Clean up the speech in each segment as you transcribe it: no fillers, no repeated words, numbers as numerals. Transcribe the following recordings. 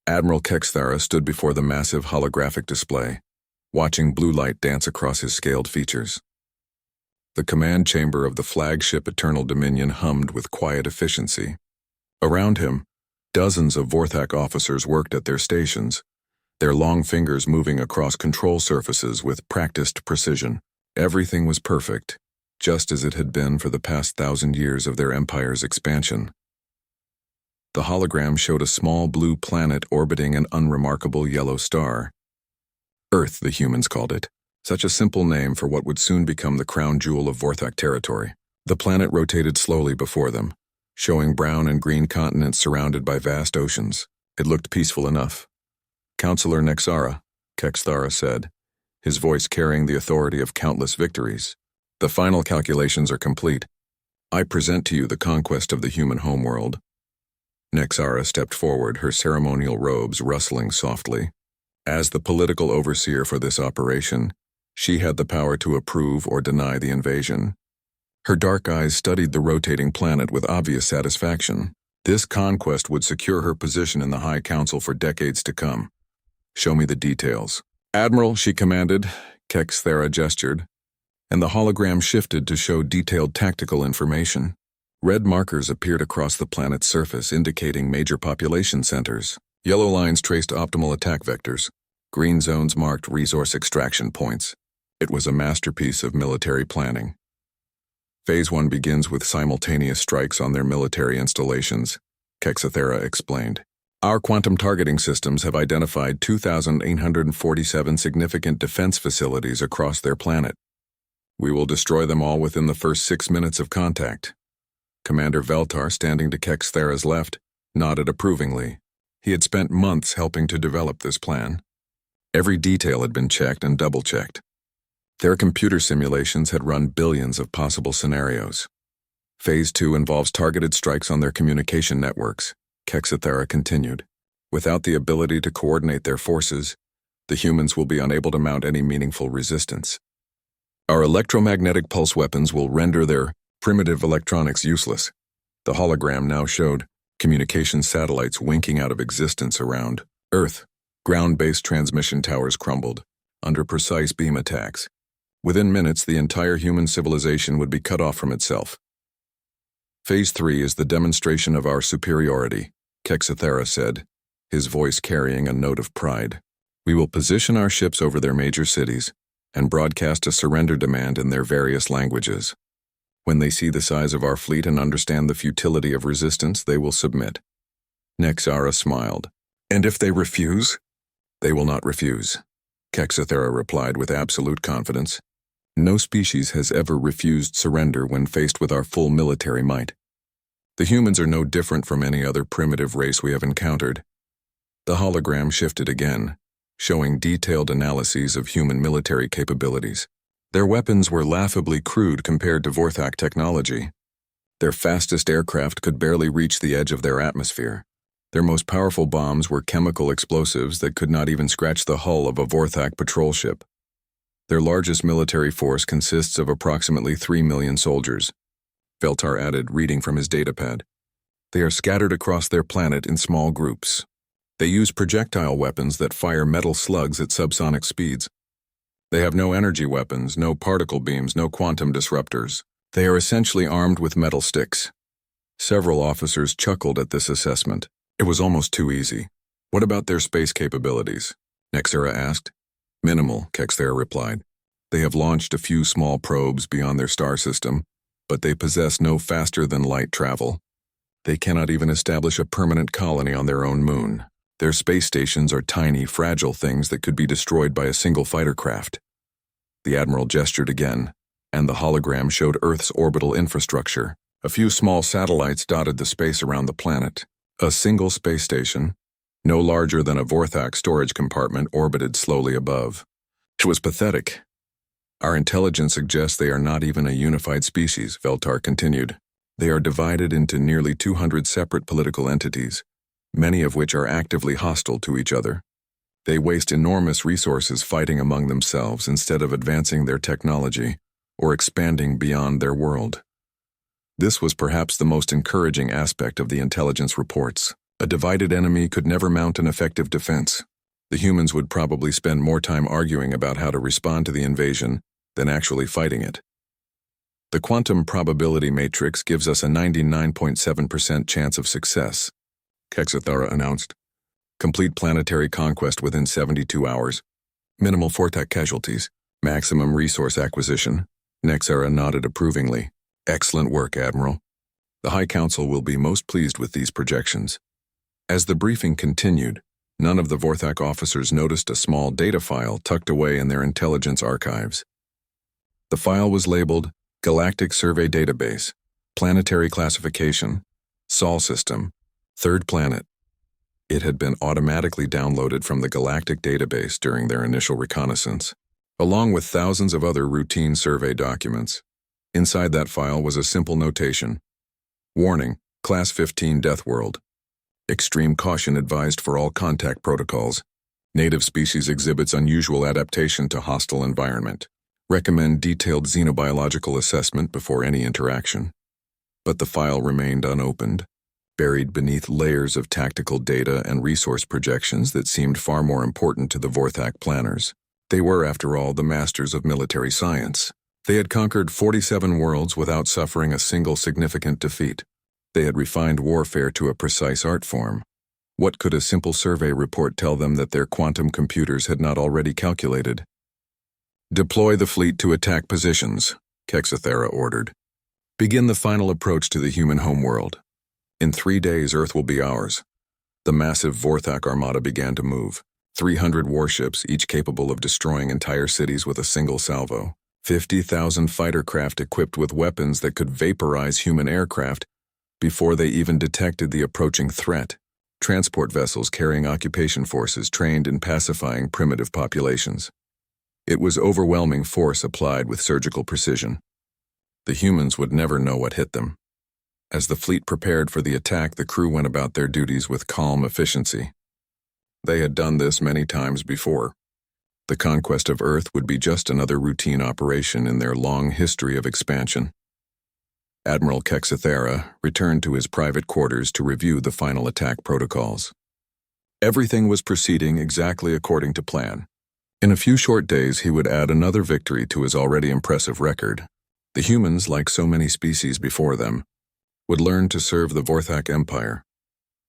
Admiral Kexthara stood before the massive holographic display, watching blue light dance across his scaled features. The command chamber of the flagship Eternal Dominion hummed with quiet efficiency. Around him, dozens of Vorthak officers worked at their stations, their long fingers moving across control surfaces with practiced precision. Everything was perfect, just as it had been for the past 1,000 years of their empire's expansion. The hologram showed a small blue planet orbiting an unremarkable yellow star. Earth, the humans called it, such a simple name for what would soon become the crown jewel of Vorthak territory. The planet rotated slowly before them, showing brown and green continents surrounded by vast oceans. It looked peaceful enough. "Counselor Nexara," Kexthara said, his voice carrying the authority of countless victories. "The final calculations are complete. I present to you the conquest of the human homeworld." Nexara stepped forward, her ceremonial robes rustling softly. As the political overseer for this operation, she had the power to approve or deny the invasion. Her dark eyes studied the rotating planet with obvious satisfaction. This conquest would secure her position in the High Council for decades to come. "Show me the details." "Admiral," she commanded. Kexthara gestured, and the hologram shifted to show detailed tactical information. Red markers appeared across the planet's surface, indicating major population centers. Yellow lines traced optimal attack vectors. Green zones marked resource extraction points. It was a masterpiece of military planning. Phase 1 begins with simultaneous strikes on their military installations, Kexthara explained. "Our quantum targeting systems have identified 2,847 significant defense facilities across their planet. We will destroy them all within the first 6 minutes of contact." Commander Veltar, standing to Kexthara's left, nodded approvingly. He had spent months helping to develop this plan. Every detail had been checked and double-checked. Their computer simulations had run billions of possible scenarios. Phase 2 involves targeted strikes on their communication networks, Kexthara continued. "Without the ability to coordinate their forces, the humans will be unable to mount any meaningful resistance. Our electromagnetic pulse weapons will render their primitive electronics useless." The hologram now showed communication satellites winking out of existence around Earth. Ground-based transmission towers crumbled under precise beam attacks. Within minutes, the entire human civilization would be cut off from itself. "Phase 3 is the demonstration of our superiority," Kexthara said, his voice carrying a note of pride. "We will position our ships over their major cities and broadcast a surrender demand in their various languages. When they see the size of our fleet and understand the futility of resistance, they will submit." Nexara smiled. "And if they refuse?" "They will not refuse," Kexthara replied with absolute confidence. "No species has ever refused surrender when faced with our full military might. The humans are no different from any other primitive race we have encountered." The hologram shifted again, showing detailed analyses of human military capabilities. Their weapons were laughably crude compared to Vorthak technology. Their fastest aircraft could barely reach the edge of their atmosphere. Their most powerful bombs were chemical explosives that could not even scratch the hull of a Vorthak patrol ship. Their largest military force consists of approximately 3 million soldiers, Veltar added, reading from his datapad. They are scattered across their planet in small groups. They use projectile weapons that fire metal slugs at subsonic speeds. They have no energy weapons, no particle beams, no quantum disruptors. They are essentially armed with metal sticks. Several officers chuckled at this assessment. It was almost too easy. "What about their space capabilities?" Nexara asked. "Minimal," Kexthara replied. "They have launched a few small probes beyond their star system, but they possess no faster-than-light travel. They cannot even establish a permanent colony on their own moon. Their space stations are tiny, fragile things that could be destroyed by a single fighter craft." The Admiral gestured again, and the hologram showed Earth's orbital infrastructure. A few small satellites dotted the space around the planet. A single space station, no larger than a Vorthak storage compartment, orbited slowly above. It was pathetic. "Our intelligence suggests they are not even a unified species," Veltar continued. "They are divided into nearly 200 separate political entities, many of which are actively hostile to each other. They waste enormous resources fighting among themselves instead of advancing their technology or expanding beyond their world." This was perhaps the most encouraging aspect of the intelligence reports. A divided enemy could never mount an effective defense. The humans would probably spend more time arguing about how to respond to the invasion than actually fighting it. The quantum probability matrix gives us a 99.7% chance of success, Kexathara announced. Complete planetary conquest within 72 hours. Minimal Fortac casualties. Maximum resource acquisition. Nexera nodded approvingly. Excellent work, Admiral. The High Council will be most pleased with these projections. As the briefing continued, none of the Vorthak officers noticed a small data file tucked away in their intelligence archives. The file was labeled Galactic Survey Database, Planetary Classification, Sol System, Third Planet. It had been automatically downloaded from the Galactic database during their initial reconnaissance, along with thousands of other routine survey documents. Inside that file was a simple notation. Warning, Class 15 Deathworld. Extreme caution advised for all contact protocols. Native species exhibits unusual adaptation to hostile environment. Recommend detailed xenobiological assessment before any interaction. But the file remained unopened, buried beneath layers of tactical data and resource projections that seemed far more important to the Vorthak planners. They were, after all, the masters of military science. They had conquered 47 worlds without suffering a single significant defeat. They had refined warfare to a precise art form. What could a simple survey report tell them that their quantum computers had not already calculated? Deploy the fleet to attack positions, Kexathara ordered. Begin the final approach to the human homeworld. In 3 days, Earth will be ours. The massive Vorthak armada began to move. 300 warships, each capable of destroying entire cities with a single salvo. 50,000 fighter craft equipped with weapons that could vaporize human aircraft before they even detected the approaching threat. Transport vessels carrying occupation forces trained in pacifying primitive populations. It was overwhelming force applied with surgical precision. The humans would never know what hit them. As the fleet prepared for the attack, the crew went about their duties with calm efficiency. They had done this many times before. The conquest of Earth would be just another routine operation in their long history of expansion. Admiral Kexathara returned to his private quarters to review the final attack protocols. Everything was proceeding exactly according to plan. In a few short days, he would add another victory to his already impressive record. The humans, like so many species before them, would learn to serve the Vorthak Empire.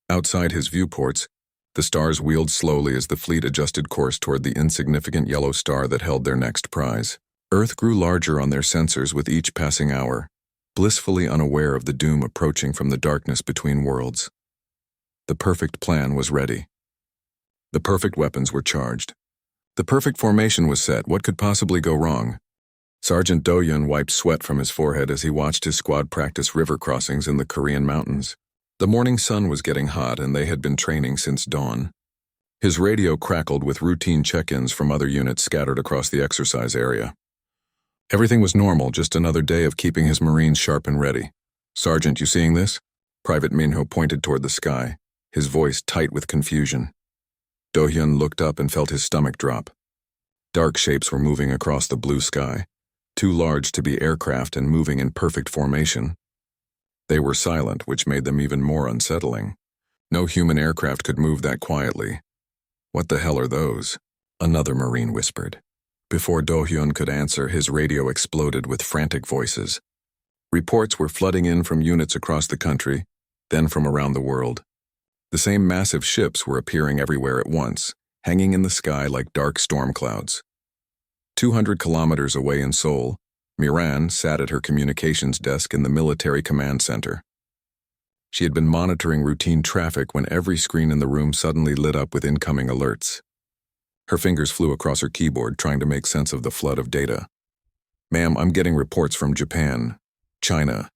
Outside his viewports, the stars wheeled slowly as the fleet adjusted course toward the insignificant yellow star that held their next prize. Earth grew larger on their sensors with each passing hour, blissfully unaware of the doom approaching from the darkness between worlds. The perfect plan was ready. The perfect weapons were charged. The perfect formation was set. What could possibly go wrong? Sergeant Do-Yun wiped sweat from his forehead as he watched his squad practice river crossings in the Korean mountains. The morning sun was getting hot, and they had been training since dawn. His radio crackled with routine check-ins from other units scattered across the exercise area. Everything was normal, just another day of keeping his Marines sharp and ready. "Sergeant, you seeing this?" Private Minho pointed toward the sky, his voice tight with confusion. Do-Hyun looked up and felt his stomach drop. Dark shapes were moving across the blue sky, too large to be aircraft and moving in perfect formation. They were silent, which made them even more unsettling. No human aircraft could move that quietly. "What the hell are those?" another Marine whispered. Before Do-Hyun could answer, his radio exploded with frantic voices. Reports were flooding in from units across the country, then from around the world. The same massive ships were appearing everywhere at once, hanging in the sky like dark storm clouds. 200 kilometers away in Seoul, Miran sat at her communications desk in the military command center. She had been monitoring routine traffic when every screen in the room suddenly lit up with incoming alerts. Her fingers flew across her keyboard, trying to make sense of the flood of data. "Ma'am, I'm getting reports from Japan, China,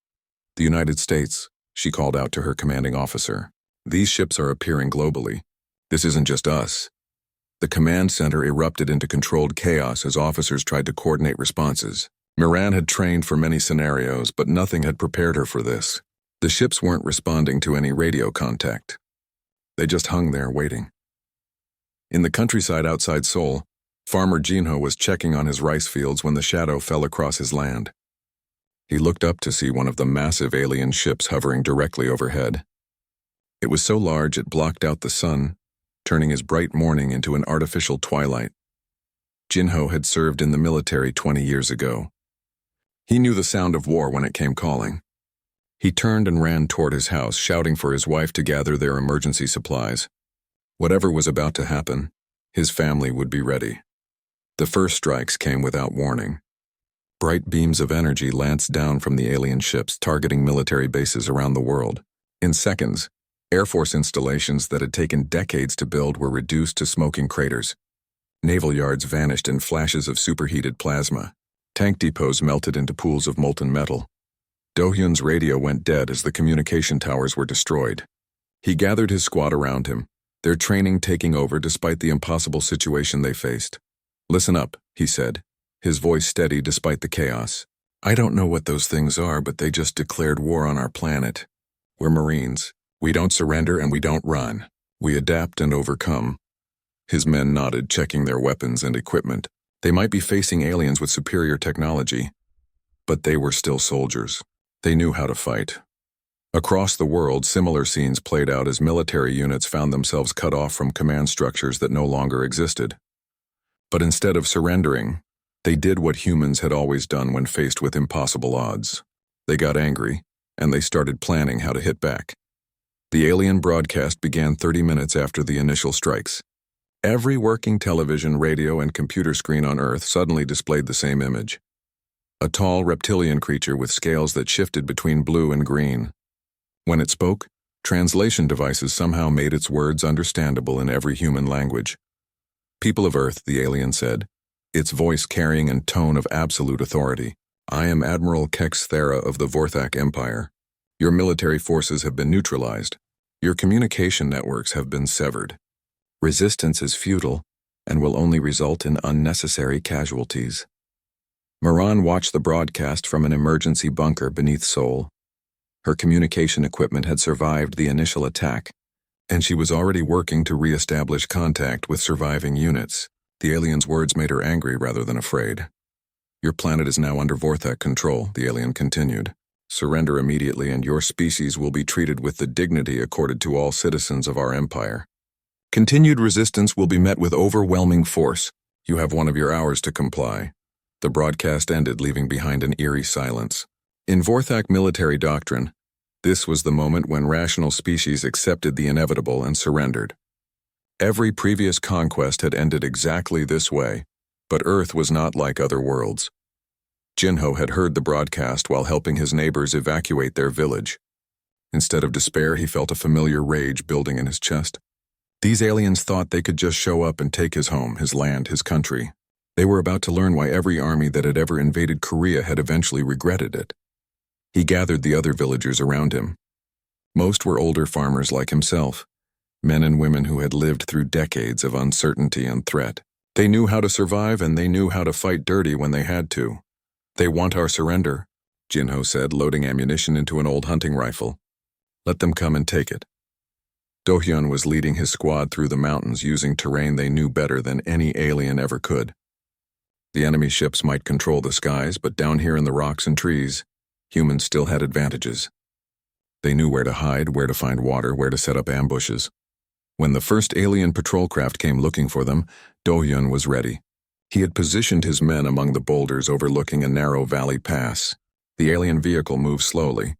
the United States," she called out to her commanding officer. "These ships are appearing globally. This isn't just us." The command center erupted into controlled chaos as officers tried to coordinate responses. Miran had trained for many scenarios, but nothing had prepared her for this. The ships weren't responding to any radio contact. They just hung there waiting. In the countryside outside Seoul, Farmer Jinho was checking on his rice fields when the shadow fell across his land. He looked up to see one of the massive alien ships hovering directly overhead. It was so large it blocked out the sun, turning his bright morning into an artificial twilight. Jinho had served in the military 20 years ago. He knew the sound of war when it came calling. He turned and ran toward his house, shouting for his wife to gather their emergency supplies. Whatever was about to happen, his family would be ready. The first strikes came without warning. Bright beams of energy lanced down from the alien ships, targeting military bases around the world. In seconds, Air Force installations that had taken decades to build were reduced to smoking craters. Naval yards vanished in flashes of superheated plasma. Tank depots melted into pools of molten metal. Do-hyun's radio went dead as the communication towers were destroyed. He gathered his squad around him, their training taking over despite the impossible situation they faced. "Listen up," he said, his voice steady despite the chaos. "I don't know what those things are, but they just declared war on our planet. We're Marines. We don't surrender and we don't run. We adapt and overcome." His men nodded, checking their weapons and equipment. They might be facing aliens with superior technology, but they were still soldiers. They knew how to fight. Across the world, similar scenes played out as military units found themselves cut off from command structures that no longer existed. But instead of surrendering, they did what humans had always done when faced with impossible odds. They got angry, and they started planning how to hit back. The alien broadcast began 30 minutes after the initial strikes. Every working television, radio, and computer screen on Earth suddenly displayed the same image. A tall reptilian creature with scales that shifted between blue and green. When it spoke, translation devices somehow made its words understandable in every human language. "People of Earth," the alien said, its voice carrying a tone of absolute authority. "I am Admiral Kex Thera of the Vorthak Empire. Your military forces have been neutralized. Your communication networks have been severed. Resistance is futile and will only result in unnecessary casualties." Maran watched the broadcast from an emergency bunker beneath Seoul. Her communication equipment had survived the initial attack, and she was already working to re-establish contact with surviving units. The alien's words made her angry rather than afraid. "Your planet is now under Vorthak control," the alien continued. "Surrender immediately and your species will be treated with the dignity accorded to all citizens of our empire. Continued resistance will be met with overwhelming force. You have one of your hours to comply." The broadcast ended, leaving behind an eerie silence. In Vorthak military doctrine, this was the moment when rational species accepted the inevitable and surrendered. Every previous conquest had ended exactly this way, but Earth was not like other worlds. Jinho had heard the broadcast while helping his neighbors evacuate their village. Instead of despair, he felt a familiar rage building in his chest. These aliens thought they could just show up and take his home, his land, his country. They were about to learn why every army that had ever invaded Korea had eventually regretted it. He gathered the other villagers around him. Most were older farmers like himself, men and women who had lived through decades of uncertainty and threat. They knew how to survive and they knew how to fight dirty when they had to. "They want our surrender," Jinho said, loading ammunition into an old hunting rifle. "Let them come and take it." Do-hyun was leading his squad through the mountains using terrain they knew better than any alien ever could. The enemy ships might control the skies, but down here in the rocks and trees, humans still had advantages. They knew where to hide, where to find water, where to set up ambushes. When the first alien patrol craft came looking for them, Do-hyun was ready. He had positioned his men among the boulders overlooking a narrow valley pass. The alien vehicle moved slowly,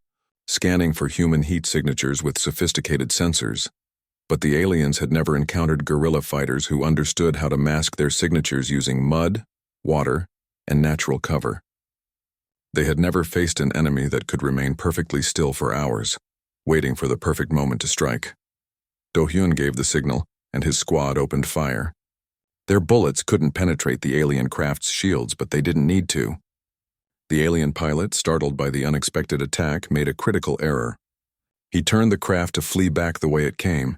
scanning for human heat signatures with sophisticated sensors. But the aliens had never encountered guerrilla fighters who understood how to mask their signatures using mud, water, and natural cover. They had never faced an enemy that could remain perfectly still for hours, waiting for the perfect moment to strike. Do-hyun gave the signal, and his squad opened fire. Their bullets couldn't penetrate the alien craft's shields, but they didn't need to. The alien pilot, startled by the unexpected attack, made a critical error. He turned the craft to flee back the way it came,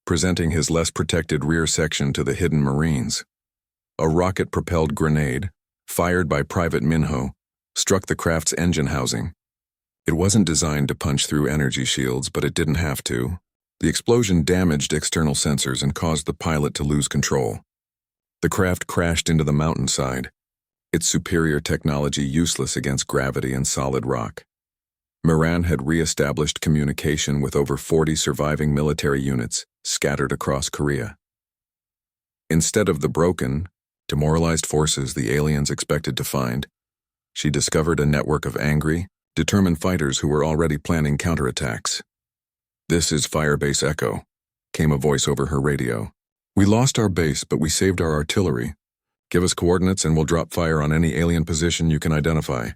presenting his less protected rear section to the hidden Marines. A rocket-propelled grenade, fired by Private Minho, struck the craft's engine housing. It wasn't designed to punch through energy shields, but it didn't have to. The explosion damaged external sensors and caused the pilot to lose control. The craft crashed into the mountainside, its superior technology useless against gravity and solid rock. Moran had re-established communication with over 40 surviving military units scattered across Korea. Instead of the broken, demoralized forces the aliens expected to find, she discovered a network of angry, determined fighters who were already planning counterattacks. "This is Firebase Echo," came a voice over her radio. "We lost our base, but we saved our artillery. Give us coordinates and we'll drop fire on any alien position you can identify."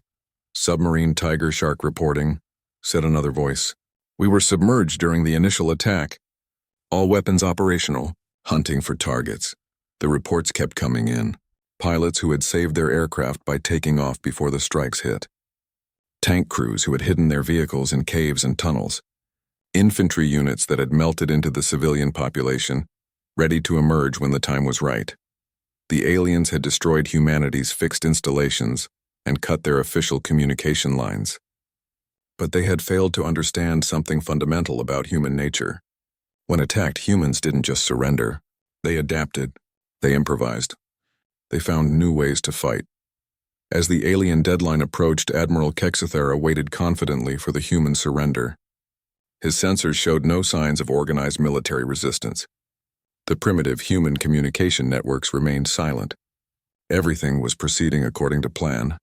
"Submarine Tiger Shark reporting," said another voice. "We were submerged during the initial attack. All weapons operational, hunting for targets." The reports kept coming in. Pilots who had saved their aircraft by taking off before the strikes hit. Tank crews who had hidden their vehicles in caves and tunnels. Infantry units that had melted into the civilian population, ready to emerge when the time was right. The aliens had destroyed humanity's fixed installations and cut their official communication lines. But they had failed to understand something fundamental about human nature. When attacked, humans didn't just surrender. They adapted. They improvised. They found new ways to fight. As the alien deadline approached, Admiral Kexithera waited confidently for the human surrender. His sensors showed no signs of organized military resistance. The primitive human communication networks remained silent. Everything was proceeding according to plan.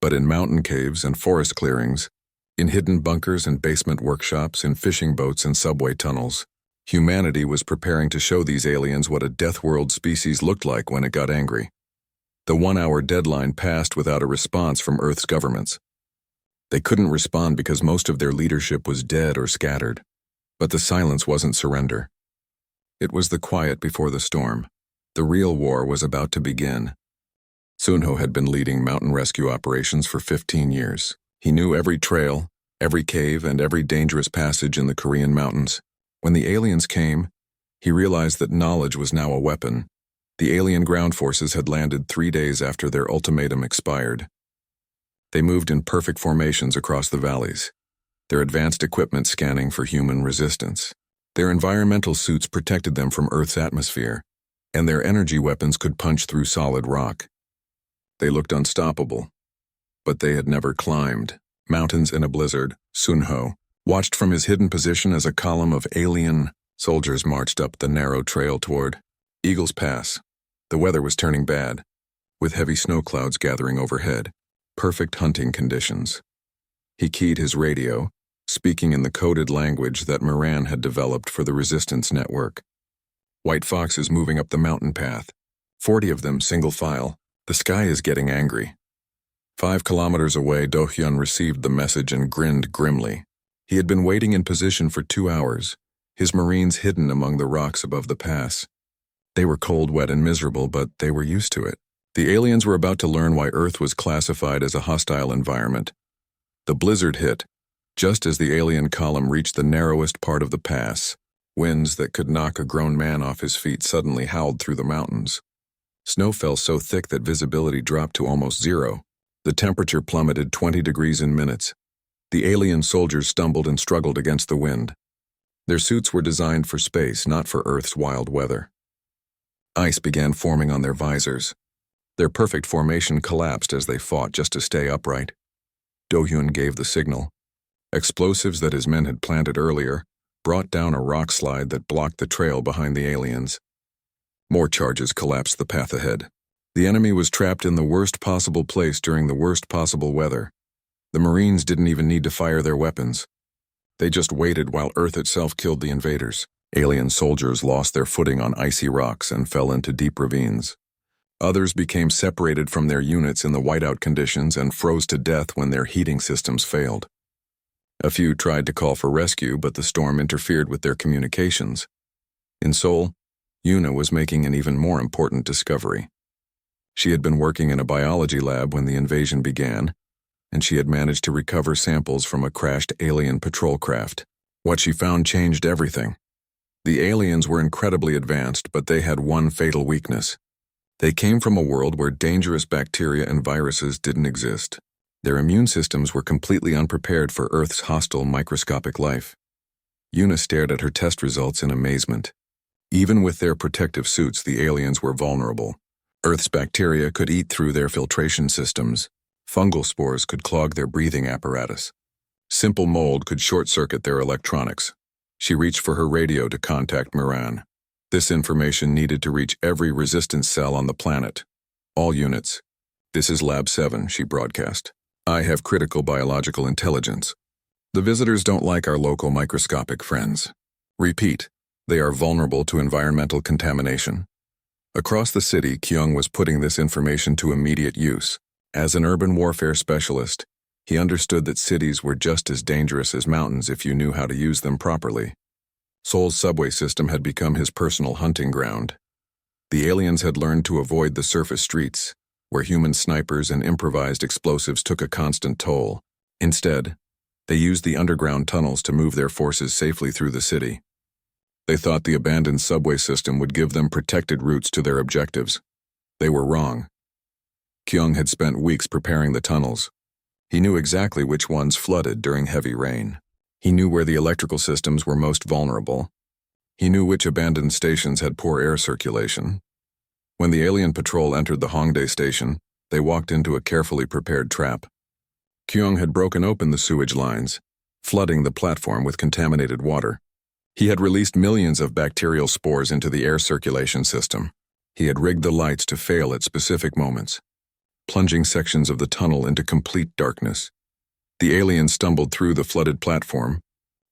But in mountain caves and forest clearings, in hidden bunkers and basement workshops, in fishing boats and subway tunnels, humanity was preparing to show these aliens what a Deathworld species looked like when it got angry. The 1-hour deadline passed without a response from Earth's governments. They couldn't respond because most of their leadership was dead or scattered. But the silence wasn't surrender. It was the quiet before the storm. The real war was about to begin. Sunho had been leading mountain rescue operations for 15 years. He knew every trail, every cave, and every dangerous passage in the Korean mountains. When the aliens came, he realized that knowledge was now a weapon. The alien ground forces had landed 3 days after their ultimatum expired. They moved in perfect formations across the valleys, their advanced equipment scanning for human resistance. Their environmental suits protected them from Earth's atmosphere, and their energy weapons could punch through solid rock. They looked unstoppable, but they had never climbed mountains in a blizzard. Sunho watched from his hidden position as a column of alien soldiers marched up the narrow trail toward Eagle's Pass. The weather was turning bad, with heavy snow clouds gathering overhead. Perfect hunting conditions. He keyed his radio, speaking in the coded language that Moran had developed for the resistance network. "White foxes moving up the mountain path. 40 of them single file. The sky is getting angry." 5 kilometers away, Do-hyun received the message and grinned grimly. He had been waiting in position for 2 hours, his marines hidden among the rocks above the pass. They were cold, wet, and miserable, but they were used to it. The aliens were about to learn why Earth was classified as a hostile environment. The blizzard hit, just as the alien column reached the narrowest part of the pass. Winds that could knock a grown man off his feet suddenly howled through the mountains. Snow fell so thick that visibility dropped to almost zero. The temperature plummeted 20 degrees in minutes. The alien soldiers stumbled and struggled against the wind. Their suits were designed for space, not for Earth's wild weather. Ice began forming on their visors. Their perfect formation collapsed as they fought just to stay upright. Do-hyun gave the signal. Explosives that his men had planted earlier brought down a rock slide that blocked the trail behind the aliens. More charges collapsed the path ahead. The enemy was trapped in the worst possible place during the worst possible weather. The Marines didn't even need to fire their weapons. They just waited while Earth itself killed the invaders. Alien soldiers lost their footing on icy rocks and fell into deep ravines. Others became separated from their units in the whiteout conditions and froze to death when their heating systems failed. A few tried to call for rescue, but the storm interfered with their communications. In Seoul, Yuna was making an even more important discovery. She had been working in a biology lab when the invasion began, and she had managed to recover samples from a crashed alien patrol craft. What she found changed everything. The aliens were incredibly advanced, but they had one fatal weakness. They came from a world where dangerous bacteria and viruses didn't exist. Their immune systems were completely unprepared for Earth's hostile microscopic life. Yuna stared at her test results in amazement. Even with their protective suits, the aliens were vulnerable. Earth's bacteria could eat through their filtration systems. Fungal spores could clog their breathing apparatus. Simple mold could short-circuit their electronics. She reached for her radio to contact Miran. This information needed to reach every resistance cell on the planet. All units. This is Lab 7, she broadcast. I have critical biological intelligence. The visitors don't like our local microscopic friends. Repeat, they are vulnerable to environmental contamination. Across the city, Kyung was putting this information to immediate use. As an urban warfare specialist, he understood that cities were just as dangerous as mountains if you knew how to use them properly. Seoul's subway system had become his personal hunting ground. The aliens had learned to avoid the surface streets, where human snipers and improvised explosives took a constant toll. Instead, they used the underground tunnels to move their forces safely through the city. They thought the abandoned subway system would give them protected routes to their objectives. They were wrong. Kyung had spent weeks preparing the tunnels. He knew exactly which ones flooded during heavy rain. He knew where the electrical systems were most vulnerable. He knew which abandoned stations had poor air circulation. When the alien patrol entered the Hongdae station, they walked into a carefully prepared trap. Kyung had broken open the sewage lines, flooding the platform with contaminated water. He had released millions of bacterial spores into the air circulation system. He had rigged the lights to fail at specific moments, plunging sections of the tunnel into complete darkness. The aliens stumbled through the flooded platform,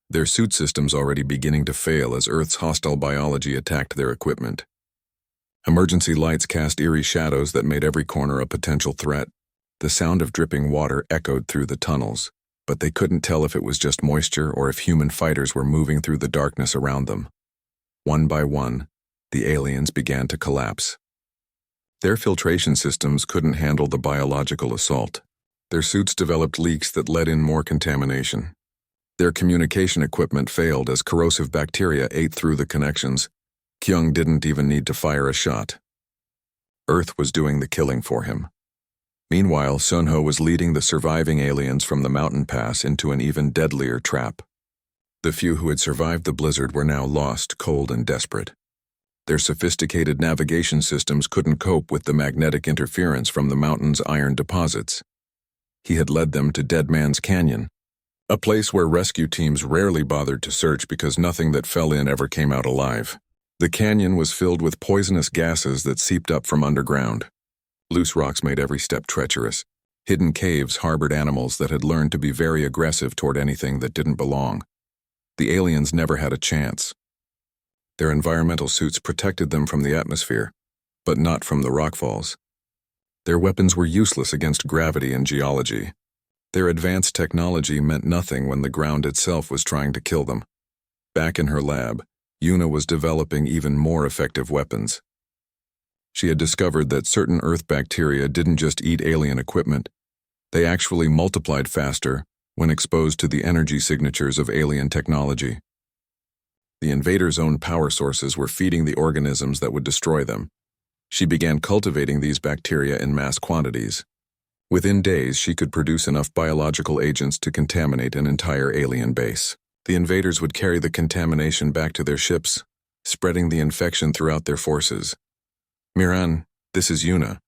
their suit systems already beginning to fail as Earth's hostile biology attacked their equipment. Emergency lights cast eerie shadows that made every corner a potential threat. The sound of dripping water echoed through the tunnels, but they couldn't tell if it was just moisture or if human fighters were moving through the darkness around them. One by one, the aliens began to collapse. Their filtration systems couldn't handle the biological assault. Their suits developed leaks that let in more contamination. Their communication equipment failed as corrosive bacteria ate through the connections. Kyung didn't even need to fire a shot. Earth was doing the killing for him. Meanwhile, Sunho was leading the surviving aliens from the mountain pass into an even deadlier trap. The few who had survived the blizzard were now lost, cold, and desperate. Their sophisticated navigation systems couldn't cope with the magnetic interference from the mountain's iron deposits. He had led them to Dead Man's Canyon, a place where rescue teams rarely bothered to search because nothing that fell in ever came out alive. The canyon was filled with poisonous gases that seeped up from underground. Loose rocks made every step treacherous. Hidden caves harbored animals that had learned to be very aggressive toward anything that didn't belong. The aliens never had a chance. Their environmental suits protected them from the atmosphere, but not from the rockfalls. Their weapons were useless against gravity and geology. Their advanced technology meant nothing when the ground itself was trying to kill them. Back in her lab, Yuna was developing even more effective weapons. She had discovered that certain Earth bacteria didn't just eat alien equipment. They actually multiplied faster when exposed to the energy signatures of alien technology. The invaders' own power sources were feeding the organisms that would destroy them. She began cultivating these bacteria in mass quantities. Within days, she could produce enough biological agents to contaminate an entire alien base. The invaders would carry the contamination back to their ships, spreading the infection throughout their forces. "Miran, this is Yuna,"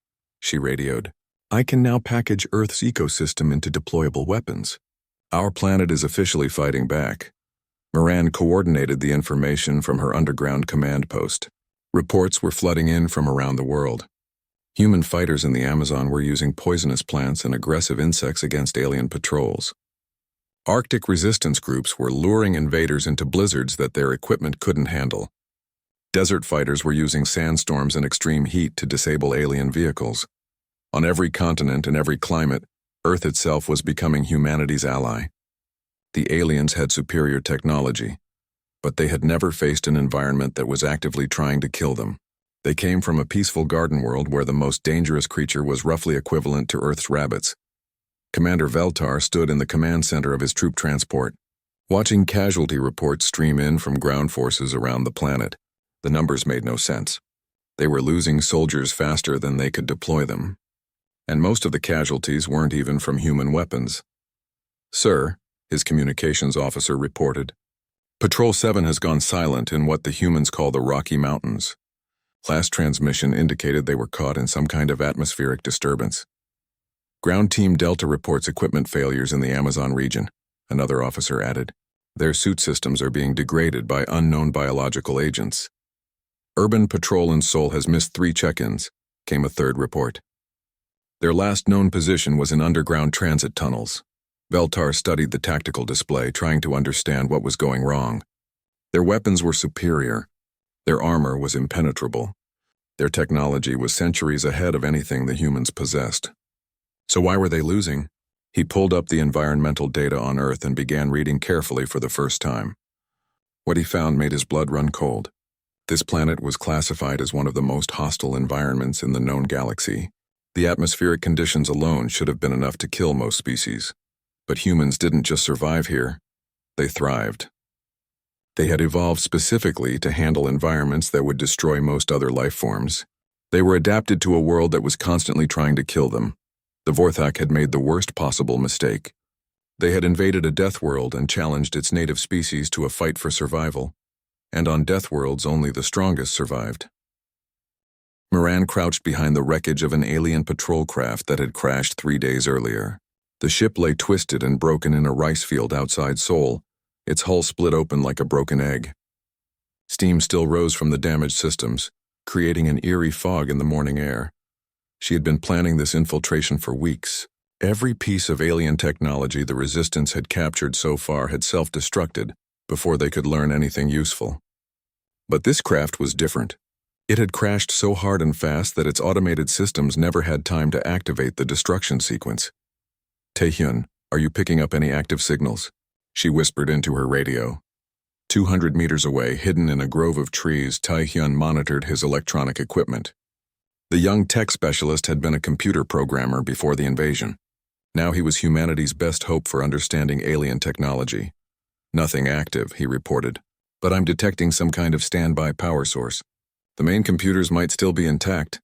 she radioed. "I can now package Earth's ecosystem into deployable weapons. Our planet is officially fighting back." Miran coordinated the information from her underground command post. Reports were flooding in from around the world. Human fighters in the Amazon were using poisonous plants and aggressive insects against alien patrols. Arctic resistance groups were luring invaders into blizzards that their equipment couldn't handle. Desert fighters were using sandstorms and extreme heat to disable alien vehicles. On every continent and every climate, Earth itself was becoming humanity's ally. The aliens had superior technology, but they had never faced an environment that was actively trying to kill them. They came from a peaceful garden world where the most dangerous creature was roughly equivalent to Earth's rabbits. Commander Veltar stood in the command center of his troop transport, watching casualty reports stream in from ground forces around the planet. The numbers made no sense. They were losing soldiers faster than they could deploy them. And most of the casualties weren't even from human weapons. "Sir," his communications officer reported, "Patrol 7 has gone silent in what the humans call the Rocky Mountains. Last transmission indicated they were caught in some kind of atmospheric disturbance. Ground Team Delta reports equipment failures in the Amazon region. another officer added. Their suit systems are being degraded by unknown biological agents. Urban Patrol in Seoul has missed 3 check-ins, came a third report. Their last known position was in underground transit tunnels. Veltar studied the tactical display, trying to understand what was going wrong. Their weapons were superior. Their armor was impenetrable. Their technology was centuries ahead of anything the humans possessed. So why were they losing? He pulled up the environmental data on Earth and began reading carefully for the first time. What he found made his blood run cold. This planet was classified as one of the most hostile environments in the known galaxy. The atmospheric conditions alone should have been enough to kill most species. But humans didn't just survive here, they thrived. They had evolved specifically to handle environments that would destroy most other life forms. They were adapted to a world that was constantly trying to kill them. The Vorthak had made the worst possible mistake. They had invaded a Deathworld and challenged its native species to a fight for survival. And on Deathworlds, only the strongest survived. Moran crouched behind the wreckage of an alien patrol craft that had crashed 3 days earlier. The ship lay twisted and broken in a rice field outside Seoul, its hull split open like a broken egg. Steam still rose from the damaged systems, creating an eerie fog in the morning air. She had been planning this infiltration for weeks. Every piece of alien technology the Resistance had captured so far had self-destructed before they could learn anything useful. But this craft was different. It had crashed so hard and fast that its automated systems never had time to activate the destruction sequence. Taehyun, are you picking up any active signals? She whispered into her radio. 200 meters away, hidden in a grove of trees, Taehyun monitored his electronic equipment. The young tech specialist had been a computer programmer before the invasion. Now he was humanity's best hope for understanding alien technology. Nothing active, he reported, but I'm detecting some kind of standby power source. The main computers might still be intact.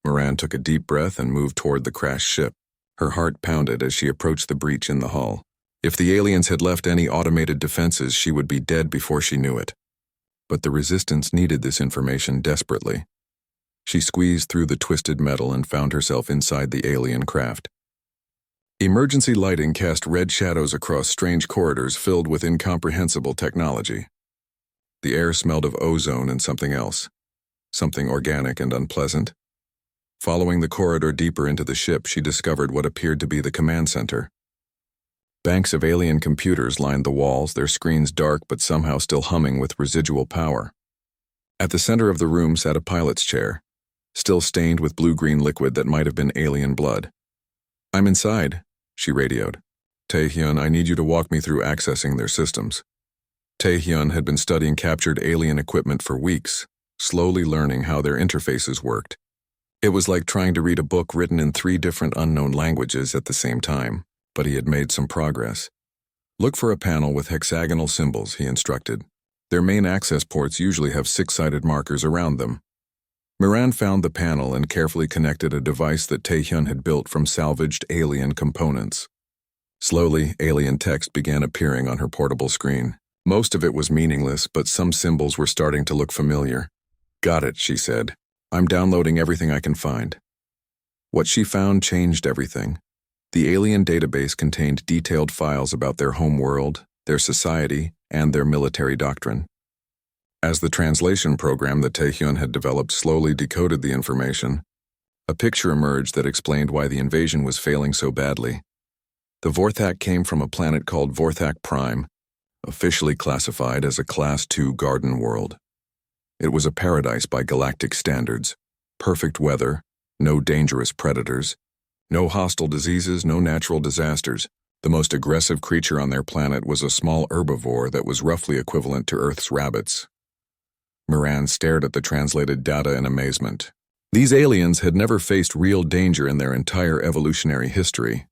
Moran took a deep breath and moved toward the crashed ship. Her heart pounded as she approached the breach in the hull. If the aliens had left any automated defenses, she would be dead before she knew it. But the Resistance needed this information desperately. She squeezed through the twisted metal and found herself inside the alien craft. Emergency lighting cast red shadows across strange corridors filled with incomprehensible technology. The air smelled of ozone and something else, something organic and unpleasant. Following the corridor deeper into the ship, she discovered what appeared to be the command center. Banks of alien computers lined the walls, their screens dark but somehow still humming with residual power. At the center of the room sat a pilot's chair, still stained with blue-green liquid that might have been alien blood. I'm inside, she radioed. Taehyun, I need you to walk me through accessing their systems. Taehyun had been studying captured alien equipment for weeks, slowly learning how their interfaces worked. It was like trying to read a book written in 3 different unknown languages at the same time, but he had made some progress. Look for a panel with hexagonal symbols, he instructed. Their main access ports usually have 6-sided markers around them. Moran found the panel and carefully connected a device that Taehyun had built from salvaged alien components. Slowly, alien text began appearing on her portable screen. Most of it was meaningless, but some symbols were starting to look familiar. Got it, she said. I'm downloading everything I can find. What she found changed everything. The alien database contained detailed files about their home world, their society, and their military doctrine. As the translation program that Taehyun had developed slowly decoded the information, a picture emerged that explained why the invasion was failing so badly. The Vorthak came from a planet called Vorthak Prime, officially classified as a Class II garden world. It was a paradise by galactic standards. Perfect weather, no dangerous predators, no hostile diseases, no natural disasters. The most aggressive creature on their planet was a small herbivore that was roughly equivalent to Earth's rabbits. Moran stared at the translated data in amazement. These aliens had never faced real danger in their entire evolutionary history.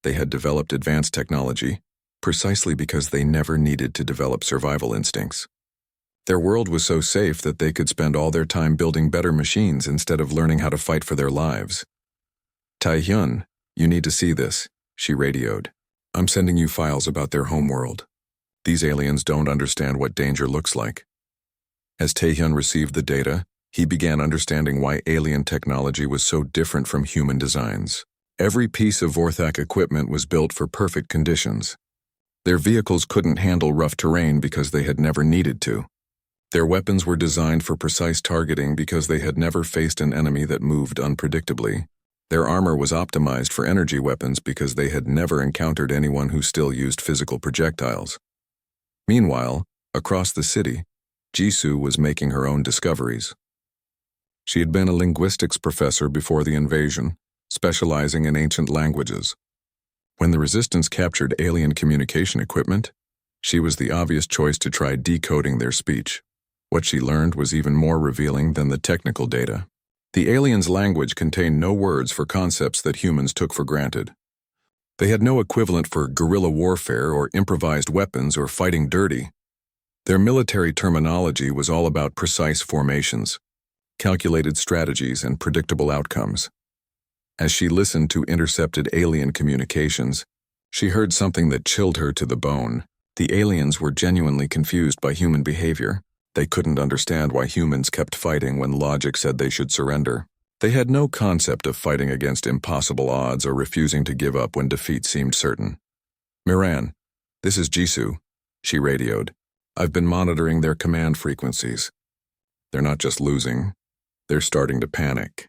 They had developed advanced technology, precisely because they never needed to develop survival instincts. Their world was so safe that they could spend all their time building better machines instead of learning how to fight for their lives. Taehyun, you need to see this, she radioed. I'm sending you files about their homeworld. These aliens don't understand what danger looks like. As Taehyun received the data, he began understanding why alien technology was so different from human designs. Every piece of Vorthak equipment was built for perfect conditions. Their vehicles couldn't handle rough terrain because they had never needed to. Their weapons were designed for precise targeting because they had never faced an enemy that moved unpredictably. Their armor was optimized for energy weapons because they had never encountered anyone who still used physical projectiles. Meanwhile, across the city, Jisoo was making her own discoveries. She had been a linguistics professor before the invasion, specializing in ancient languages. When the Resistance captured alien communication equipment, she was the obvious choice to try decoding their speech. What she learned was even more revealing than the technical data. The aliens' language contained no words for concepts that humans took for granted. They had no equivalent for guerrilla warfare or improvised weapons or fighting dirty. Their military terminology was all about precise formations, calculated strategies, and predictable outcomes. As she listened to intercepted alien communications, she heard something that chilled her to the bone. The aliens were genuinely confused by human behavior. They couldn't understand why humans kept fighting when logic said they should surrender. They had no concept of fighting against impossible odds or refusing to give up when defeat seemed certain. "Miran, this is Jisoo," she radioed. "I've been monitoring their command frequencies. They're not just losing, they're starting to panic.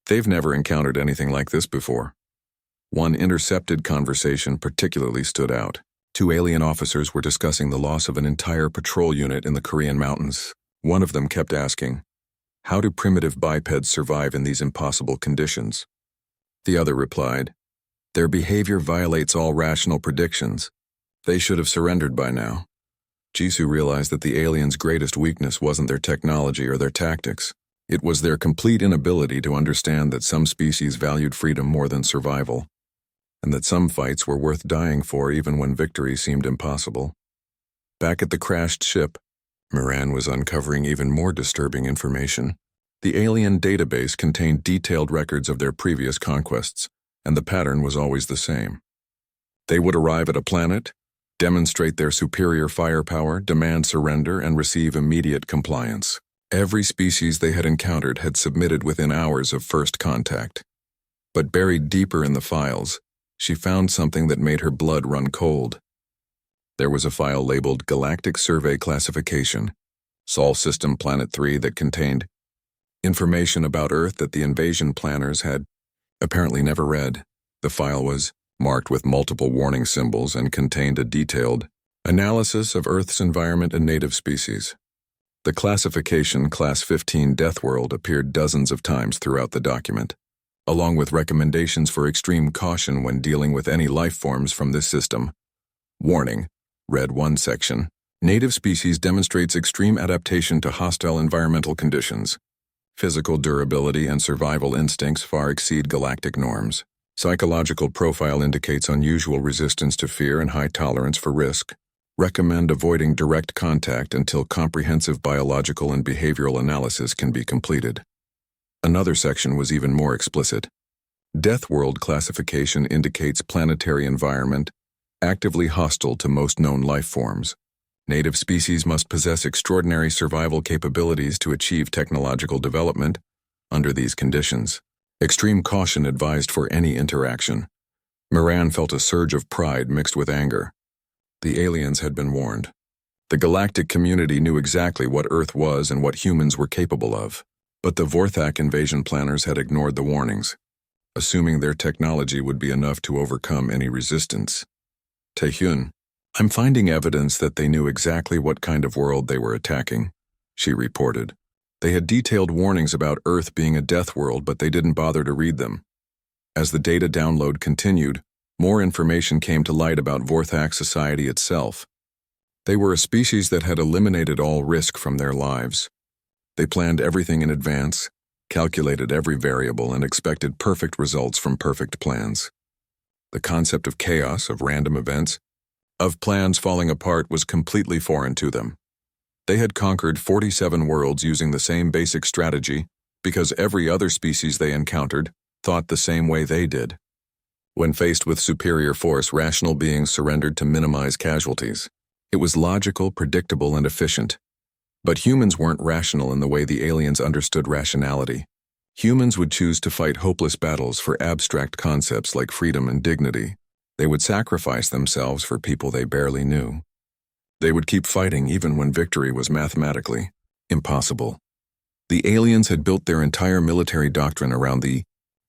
They've never encountered anything like this before." One intercepted conversation particularly stood out. Two alien officers were discussing the loss of an entire patrol unit in the Korean mountains. One of them kept asking, "How do primitive bipeds survive in these impossible conditions?" The other replied, "Their behavior violates all rational predictions. They should have surrendered by now." Jisoo realized that the aliens' greatest weakness wasn't their technology or their tactics. It was their complete inability to understand that some species valued freedom more than survival, and that some fights were worth dying for even when victory seemed impossible. Back at the crashed ship, Miran was uncovering even more disturbing information. The alien database contained detailed records of their previous conquests, and the pattern was always the same. They would arrive at a planet, demonstrate their superior firepower, demand surrender, and receive immediate compliance. Every species they had encountered had submitted within hours of first contact. But buried deeper in the files, she found something that made her blood run cold. There was a file labeled Galactic Survey Classification, Sol System Planet 3, that contained information about Earth that the invasion planners had apparently never read. The file was marked with multiple warning symbols and contained a detailed analysis of Earth's environment and native species. The classification Class 15 Deathworld appeared dozens of times throughout the document, along with recommendations for extreme caution when dealing with any life forms from this system. Warning, read one section. Native species demonstrates extreme adaptation to hostile environmental conditions. Physical durability and survival instincts far exceed galactic norms. Psychological profile indicates unusual resistance to fear and high tolerance for risk. Recommend avoiding direct contact until comprehensive biological and behavioral analysis can be completed. Another section was even more explicit. Deathworld classification indicates planetary environment actively hostile to most known life forms. Native species must possess extraordinary survival capabilities to achieve technological development under these conditions. Extreme caution advised for any interaction. Miran felt a surge of pride mixed with anger. The aliens had been warned. The galactic community knew exactly what Earth was and what humans were capable of. But the Vorthak invasion planners had ignored the warnings, assuming their technology would be enough to overcome any resistance. "Taehyun, I'm finding evidence that they knew exactly what kind of world they were attacking," she reported. They had detailed warnings about Earth being a death world, but they didn't bother to read them. As the data download continued, more information came to light about Vorthak society itself. They were a species that had eliminated all risk from their lives. They planned everything in advance, calculated every variable, and expected perfect results from perfect plans. The concept of chaos, of random events, of plans falling apart was completely foreign to them. They had conquered 47 worlds using the same basic strategy because every other species they encountered thought the same way they did. When faced with superior force, rational beings surrendered to minimize casualties. It was logical, predictable, and efficient. But humans weren't rational in the way the aliens understood rationality. Humans would choose to fight hopeless battles for abstract concepts like freedom and dignity. They would sacrifice themselves for people they barely knew. They would keep fighting even when victory was mathematically impossible. The aliens had built their entire military doctrine around the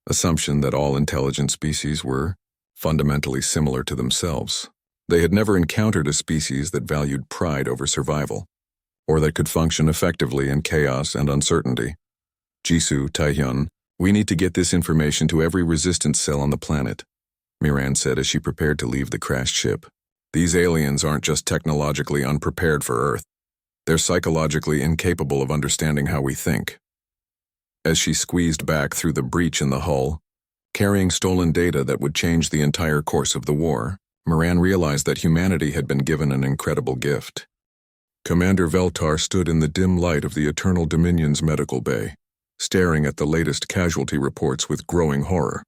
assumption that all intelligent species were fundamentally similar to themselves. They had never encountered a species that valued pride over survival, or that could function effectively in chaos and uncertainty. Jisoo, Taehyun, we need to get this information to every resistance cell on the planet, Miran said as she prepared to leave the crashed ship. These aliens aren't just technologically unprepared for Earth. They're psychologically incapable of understanding how we think. As she squeezed back through the breach in the hull, carrying stolen data that would change the entire course of the war, Moran realized that humanity had been given an incredible gift. Commander Veltar stood in the dim light of the Eternal Dominion's medical bay, staring at the latest casualty reports with growing horror.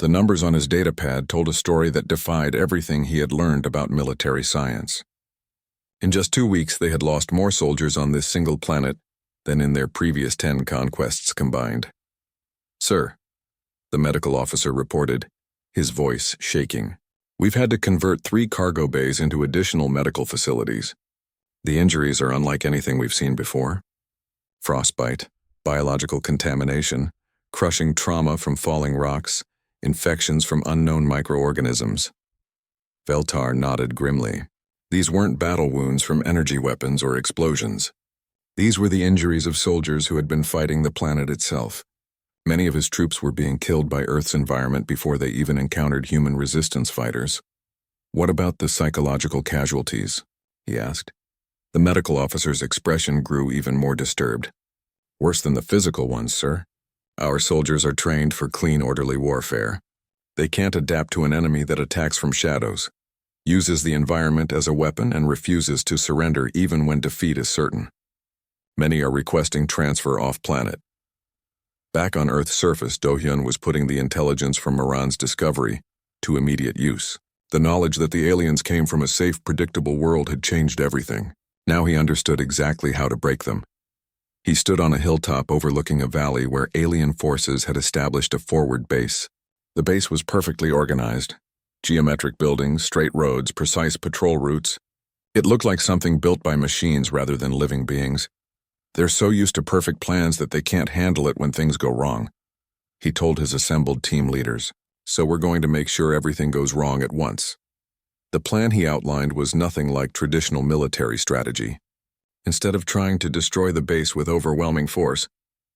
The numbers on his datapad told a story that defied everything he had learned about military science. In just 2 weeks, they had lost more soldiers on this single planet than in their previous 10 conquests combined. Sir, the medical officer reported, his voice shaking. We've had to convert 3 cargo bays into additional medical facilities. The injuries are unlike anything we've seen before. Frostbite, biological contamination, crushing trauma from falling rocks, infections from unknown microorganisms. Veltar nodded grimly. These weren't battle wounds from energy weapons or explosions. These were the injuries of soldiers who had been fighting the planet itself. Many of his troops were being killed by Earth's environment before they even encountered human resistance fighters. What about the psychological casualties? He asked. The medical officer's expression grew even more disturbed. Worse than the physical ones, sir. Our soldiers are trained for clean, orderly warfare. They can't adapt to an enemy that attacks from shadows, uses the environment as a weapon, and refuses to surrender even when defeat is certain. Many are requesting transfer off-planet. Back on Earth's surface, Do-hyun was putting the intelligence from Moran's discovery to immediate use. The knowledge that the aliens came from a safe, predictable world had changed everything. Now he understood exactly how to break them. He stood on a hilltop overlooking a valley where alien forces had established a forward base. The base was perfectly organized. Geometric buildings, straight roads, precise patrol routes. It looked like something built by machines rather than living beings. They're so used to perfect plans that they can't handle it when things go wrong, he told his assembled team leaders. So we're going to make sure everything goes wrong at once. The plan he outlined was nothing like traditional military strategy. Instead of trying to destroy the base with overwhelming force,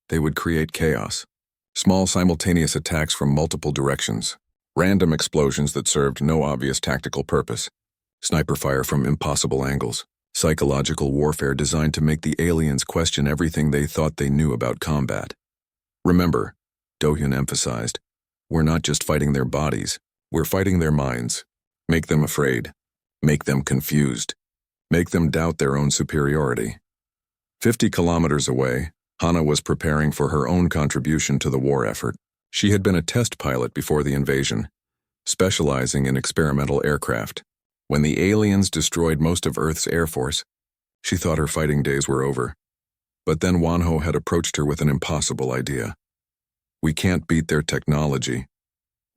they would create chaos. Small simultaneous attacks from multiple directions, random explosions that served no obvious tactical purpose, sniper fire from impossible angles, psychological warfare designed to make the aliens question everything they thought they knew about combat. Remember, Do-hyun emphasized, we're not just fighting their bodies, we're fighting their minds. Make them afraid. Make them confused. Make them doubt their own superiority. 50 kilometers away, Hana was preparing for her own contribution to the war effort. She had been a test pilot before the invasion, specializing in experimental aircraft. When the aliens destroyed most of Earth's air force, she thought her fighting days were over. But then Wonho had approached her with an impossible idea. We can't beat their technology,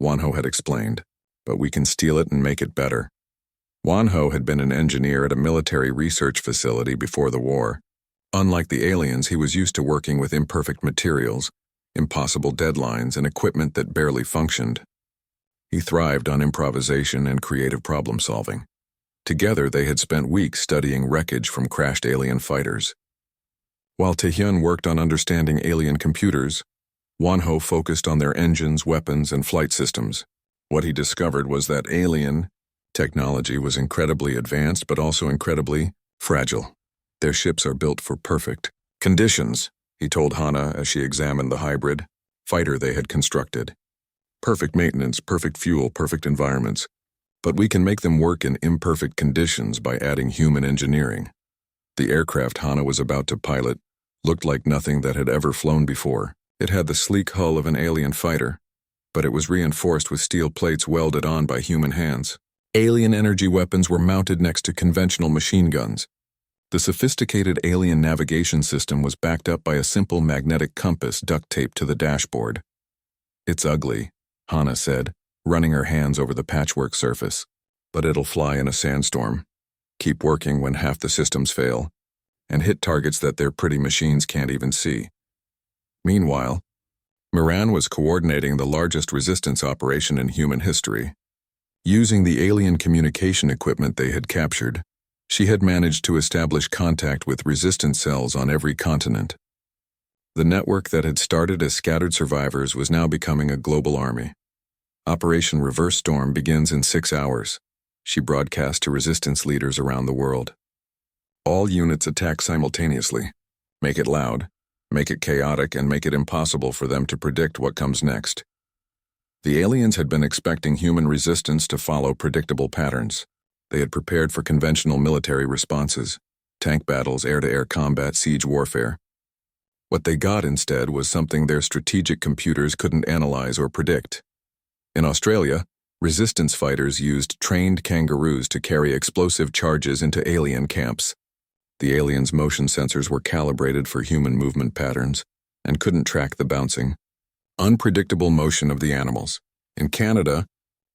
Wonho had explained, but we can steal it and make it better. Wonho had been an engineer at a military research facility before the war. Unlike the aliens, he was used to working with imperfect materials, impossible deadlines, and equipment that barely functioned. He thrived on improvisation and creative problem-solving. Together, they had spent weeks studying wreckage from crashed alien fighters. While Taehyun worked on understanding alien computers, Wonho focused on their engines, weapons, and flight systems. What he discovered was that alien technology was incredibly advanced but also incredibly fragile. Their ships are built for perfect conditions, he told Hana as she examined the hybrid fighter they had constructed. Perfect maintenance, perfect fuel, perfect environments. But we can make them work in imperfect conditions by adding human engineering. The aircraft Hana was about to pilot looked like nothing that had ever flown before. It had the sleek hull of an alien fighter, but it was reinforced with steel plates welded on by human hands. Alien energy weapons were mounted next to conventional machine guns. The sophisticated alien navigation system was backed up by a simple magnetic compass duct taped to the dashboard. It's ugly, Hana said, running her hands over the patchwork surface. But it'll fly in a sandstorm. Keep working when half the systems fail, and hit targets that their pretty machines can't even see. Meanwhile, Moran was coordinating the largest resistance operation in human history. Using the alien communication equipment they had captured, she had managed to establish contact with resistance cells on every continent. The network that had started as scattered survivors was now becoming a global army. Operation Reverse Storm begins in 6 hours, she broadcast to resistance leaders around the world. All units attack simultaneously. Make it loud, make it chaotic, and make it impossible for them to predict what comes next. The aliens had been expecting human resistance to follow predictable patterns. They had prepared for conventional military responses, tank battles, air-to-air combat, siege warfare. What they got instead was something their strategic computers couldn't analyze or predict. In Australia, resistance fighters used trained kangaroos to carry explosive charges into alien camps. The aliens' motion sensors were calibrated for human movement patterns and couldn't track the bouncing, unpredictable motion of the animals. In Canada,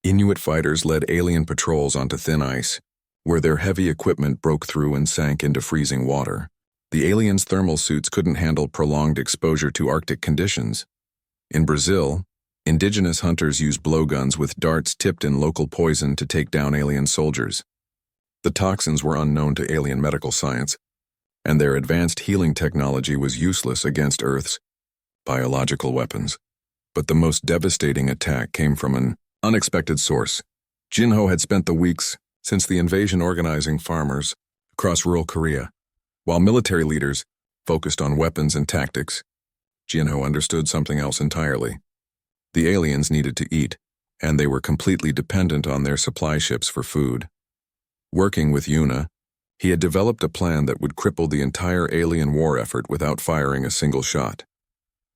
Inuit fighters led alien patrols onto thin ice, where their heavy equipment broke through and sank into freezing water. The aliens' thermal suits couldn't handle prolonged exposure to Arctic conditions. In Brazil, indigenous hunters used blowguns with darts tipped in local poison to take down alien soldiers. The toxins were unknown to alien medical science, and their advanced healing technology was useless against Earth's biological weapons. But the most devastating attack came from an unexpected source. Jinho had spent the weeks since the invasion organizing farmers across rural Korea. While military leaders focused on weapons and tactics, Jinho understood something else entirely. The aliens needed to eat, and they were completely dependent on their supply ships for food. Working with Yuna, he had developed a plan that would cripple the entire alien war effort without firing a single shot.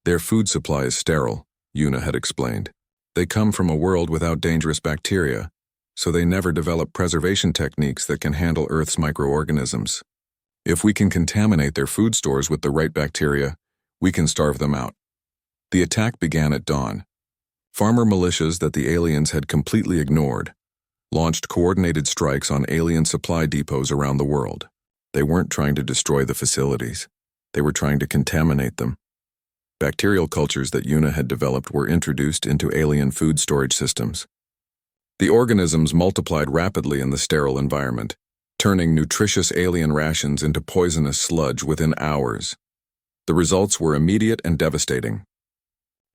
Their food supply is sterile, Yuna had explained. They come from a world without dangerous bacteria, so they never develop preservation techniques that can handle Earth's microorganisms. If we can contaminate their food stores with the right bacteria, we can starve them out. The attack began at dawn. Farmer militias that the aliens had completely ignored launched coordinated strikes on alien supply depots around the world. They weren't trying to destroy the facilities. They were trying to contaminate them. Bacterial cultures that Yuna had developed were introduced into alien food storage systems. The organisms multiplied rapidly in the sterile environment, turning nutritious alien rations into poisonous sludge within hours. The results were immediate and devastating.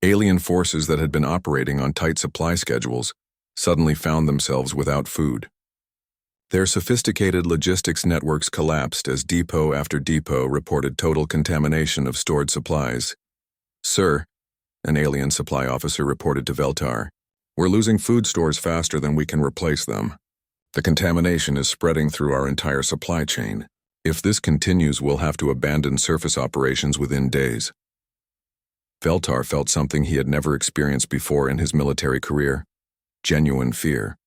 Alien forces that had been operating on tight supply schedules suddenly found themselves without food. Their sophisticated logistics networks collapsed as depot after depot reported total contamination of stored supplies. "Sir," an alien supply officer reported to Veltar, "we're losing food stores faster than we can replace them. The contamination is spreading through our entire supply chain. If this continues, we'll have to abandon surface operations within days." Veltar felt something he had never experienced before in his military career: genuine fear.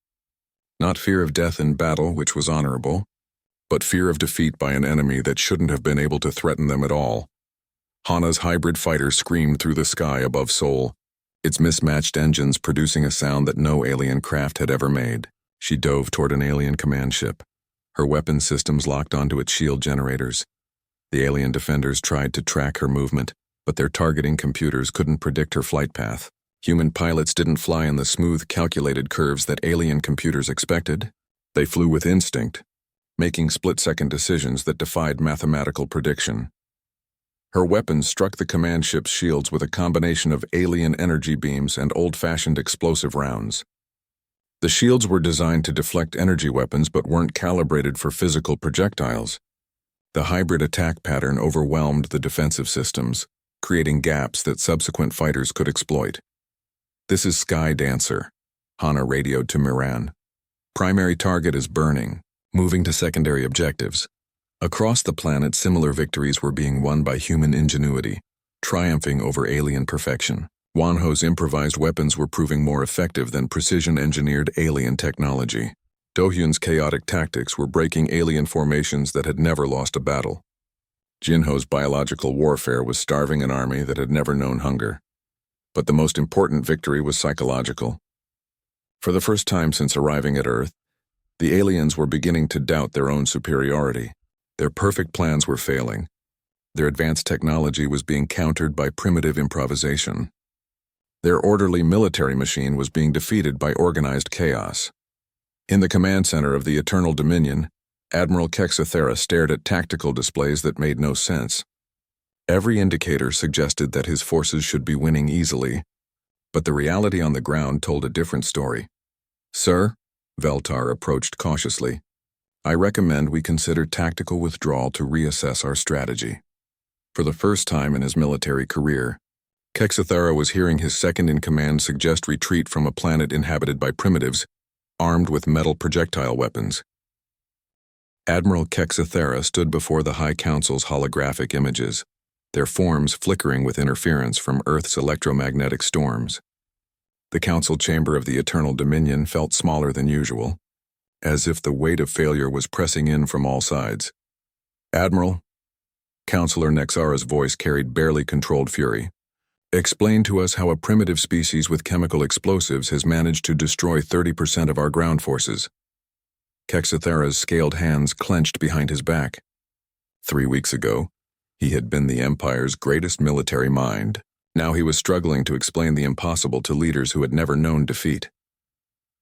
Not fear of death in battle, which was honorable, but fear of defeat by an enemy that shouldn't have been able to threaten them at all. Hana's hybrid fighter screamed through the sky above Seoul, its mismatched engines producing a sound that no alien craft had ever made. She dove toward an alien command ship, her weapon systems locked onto its shield generators. The alien defenders tried to track her movement, but their targeting computers couldn't predict her flight path. Human pilots didn't fly in the smooth, calculated curves that alien computers expected. They flew with instinct, making split-second decisions that defied mathematical prediction. Her weapons struck the command ship's shields with a combination of alien energy beams and old-fashioned explosive rounds. The shields were designed to deflect energy weapons but weren't calibrated for physical projectiles. The hybrid attack pattern overwhelmed the defensive systems, creating gaps that subsequent fighters could exploit. "This is Sky Dancer," Hana radioed to Miran. "Primary target is burning, moving to secondary objectives." Across the planet, similar victories were being won by human ingenuity, triumphing over alien perfection. Wanho's improvised weapons were proving more effective than precision-engineered alien technology. Dohyun's chaotic tactics were breaking alien formations that had never lost a battle. Jinho's biological warfare was starving an army that had never known hunger. But the most important victory was psychological. For the first time since arriving at Earth, the aliens were beginning to doubt their own superiority. Their perfect plans were failing. Their advanced technology was being countered by primitive improvisation. Their orderly military machine was being defeated by organized chaos. In the command center of the Eternal Dominion, Admiral Kexathera stared at tactical displays that made no sense. Every indicator suggested that his forces should be winning easily, but the reality on the ground told a different story. "Sir," Veltar approached cautiously, "I recommend we consider tactical withdrawal to reassess our strategy." For the first time in his military career, Kexathera was hearing his second-in-command suggest retreat from a planet inhabited by primitives, armed with metal projectile weapons. Admiral Kexathera stood before the High Council's holographic images, their forms flickering with interference from Earth's electromagnetic storms. The council chamber of the Eternal Dominion felt smaller than usual, as if the weight of failure was pressing in from all sides. "Admiral," Counselor Nexara's voice carried barely controlled fury, "explain to us how a primitive species with chemical explosives has managed to destroy 30% of our ground forces." Kexathera's scaled hands clenched behind his back. 3 weeks ago, he had been the Empire's greatest military mind. Now he was struggling to explain the impossible to leaders who had never known defeat.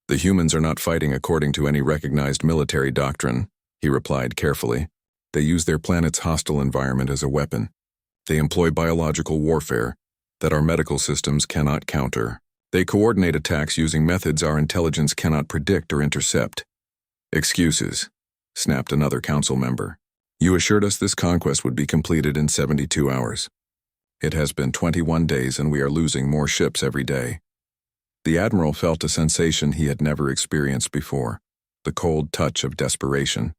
"The humans are not fighting according to any recognized military doctrine," he replied carefully. "They use their planet's hostile environment as a weapon. They employ biological warfare that our medical systems cannot counter. They coordinate attacks using methods our intelligence cannot predict or intercept." "Excuses," snapped another council member. "You assured us this conquest would be completed in 72 hours. It has been 21 days and we are losing more ships every day." The Admiral felt a sensation he had never experienced before, the cold touch of desperation.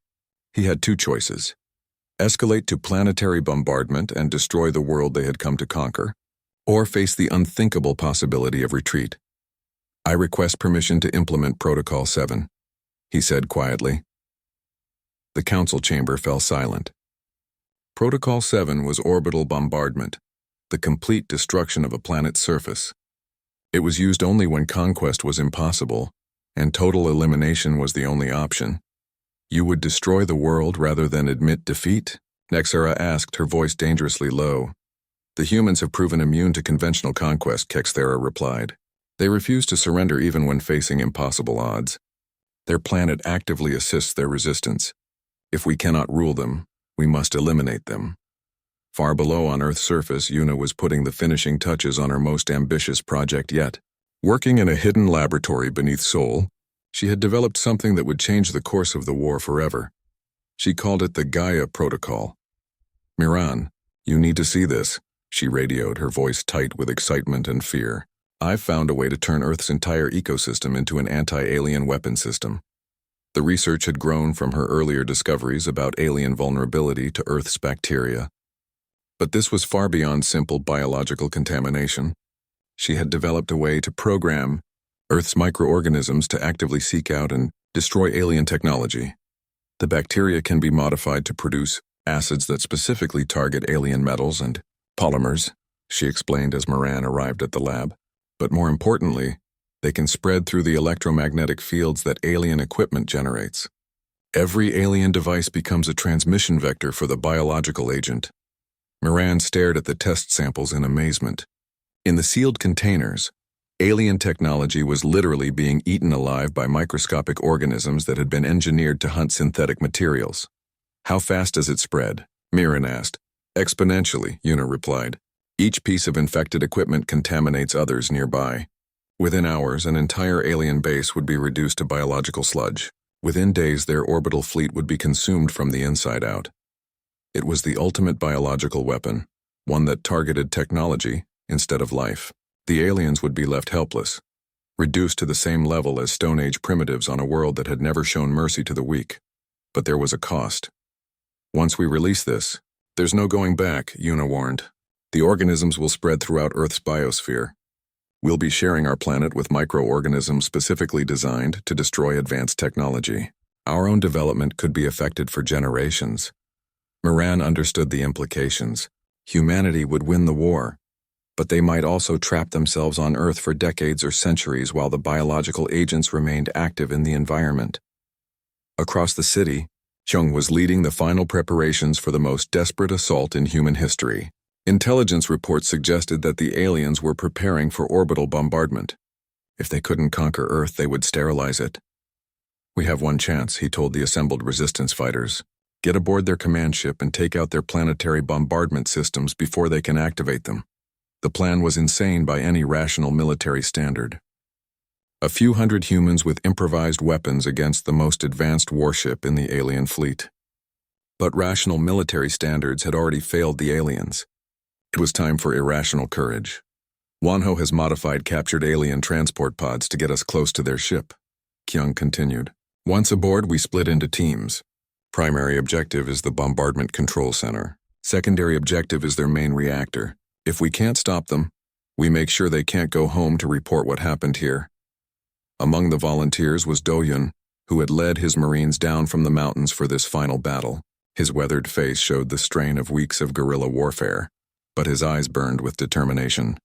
He had two choices: escalate to planetary bombardment and destroy the world they had come to conquer, or face the unthinkable possibility of retreat. "I request permission to implement Protocol 7, he said quietly. The council chamber fell silent. Protocol 7 was orbital bombardment, the complete destruction of a planet's surface. It was used only when conquest was impossible, and total elimination was the only option. "You would destroy the world rather than admit defeat?" Nexara asked, her voice dangerously low. "The humans have proven immune to conventional conquest," Kexathera replied. "They refuse to surrender even when facing impossible odds. Their planet actively assists their resistance. If we cannot rule them, we must eliminate them." Far below on Earth's surface, Yuna was putting the finishing touches on her most ambitious project yet. Working in a hidden laboratory beneath Sol, she had developed something that would change the course of the war forever. She called it the Gaia Protocol. "Miran, you need to see this," she radioed, her voice tight with excitement and fear. "I've found a way to turn Earth's entire ecosystem into an anti-alien weapon system." The research had grown from her earlier discoveries about alien vulnerability to Earth's bacteria. But this was far beyond simple biological contamination. She had developed a way to program Earth's microorganisms to actively seek out and destroy alien technology. The bacteria can be modified to produce acids that specifically target alien metals and polymers, she explained as Moran arrived at the lab. But more importantly, they can spread through the electromagnetic fields that alien equipment generates. Every alien device becomes a transmission vector for the biological agent. Moran stared at the test samples in amazement. In the sealed containers, alien technology was literally being eaten alive by microscopic organisms that had been engineered to hunt synthetic materials. "How fast does it spread?" Miran asked. "Exponentially," Yuna replied. "Each piece of infected equipment contaminates others nearby. Within hours, an entire alien base would be reduced to biological sludge. Within days, their orbital fleet would be consumed from the inside out." It was the ultimate biological weapon, one that targeted technology instead of life. The aliens would be left helpless, reduced to the same level as Stone Age primitives on a world that had never shown mercy to the weak. But there was a cost. "Once we release this, there's no going back," Yuna warned. "The organisms will spread throughout Earth's biosphere. We'll be sharing our planet with microorganisms specifically designed to destroy advanced technology. Our own development could be affected for generations." Moran understood the implications. Humanity would win the war, but they might also trap themselves on Earth for decades or centuries while the biological agents remained active in the environment. Across the city, Hyung was leading the final preparations for the most desperate assault in human history. Intelligence reports suggested that the aliens were preparing for orbital bombardment. If they couldn't conquer Earth, they would sterilize it. "We have one chance," he told the assembled resistance fighters. "Get aboard their command ship and take out their planetary bombardment systems before they can activate them." The plan was insane by any rational military standard. A few hundred humans with improvised weapons against the most advanced warship in the alien fleet. But rational military standards had already failed the aliens. It was time for irrational courage. "Wonho has modified captured alien transport pods to get us close to their ship," Kyung continued. "Once aboard, we split into teams. Primary objective is the bombardment control center. Secondary objective is their main reactor. If we can't stop them, we make sure they can't go home to report what happened here." Among the volunteers was Do-yun, who had led his Marines down from the mountains for this final battle. His weathered face showed the strain of weeks of guerrilla warfare, but his eyes burned with determination.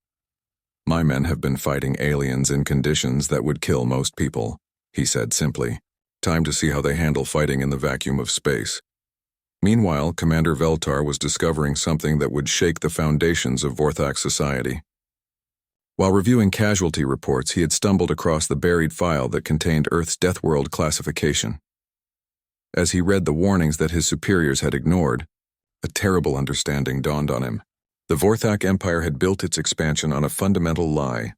"My men have been fighting aliens in conditions that would kill most people," he said simply. "Time to see how they handle fighting in the vacuum of space." Meanwhile, Commander Veltar was discovering something that would shake the foundations of Vorthak society. While reviewing casualty reports, he had stumbled across the buried file that contained Earth's Deathworld classification. As he read the warnings that his superiors had ignored, a terrible understanding dawned on him. The Vorthak Empire had built its expansion on a fundamental lie.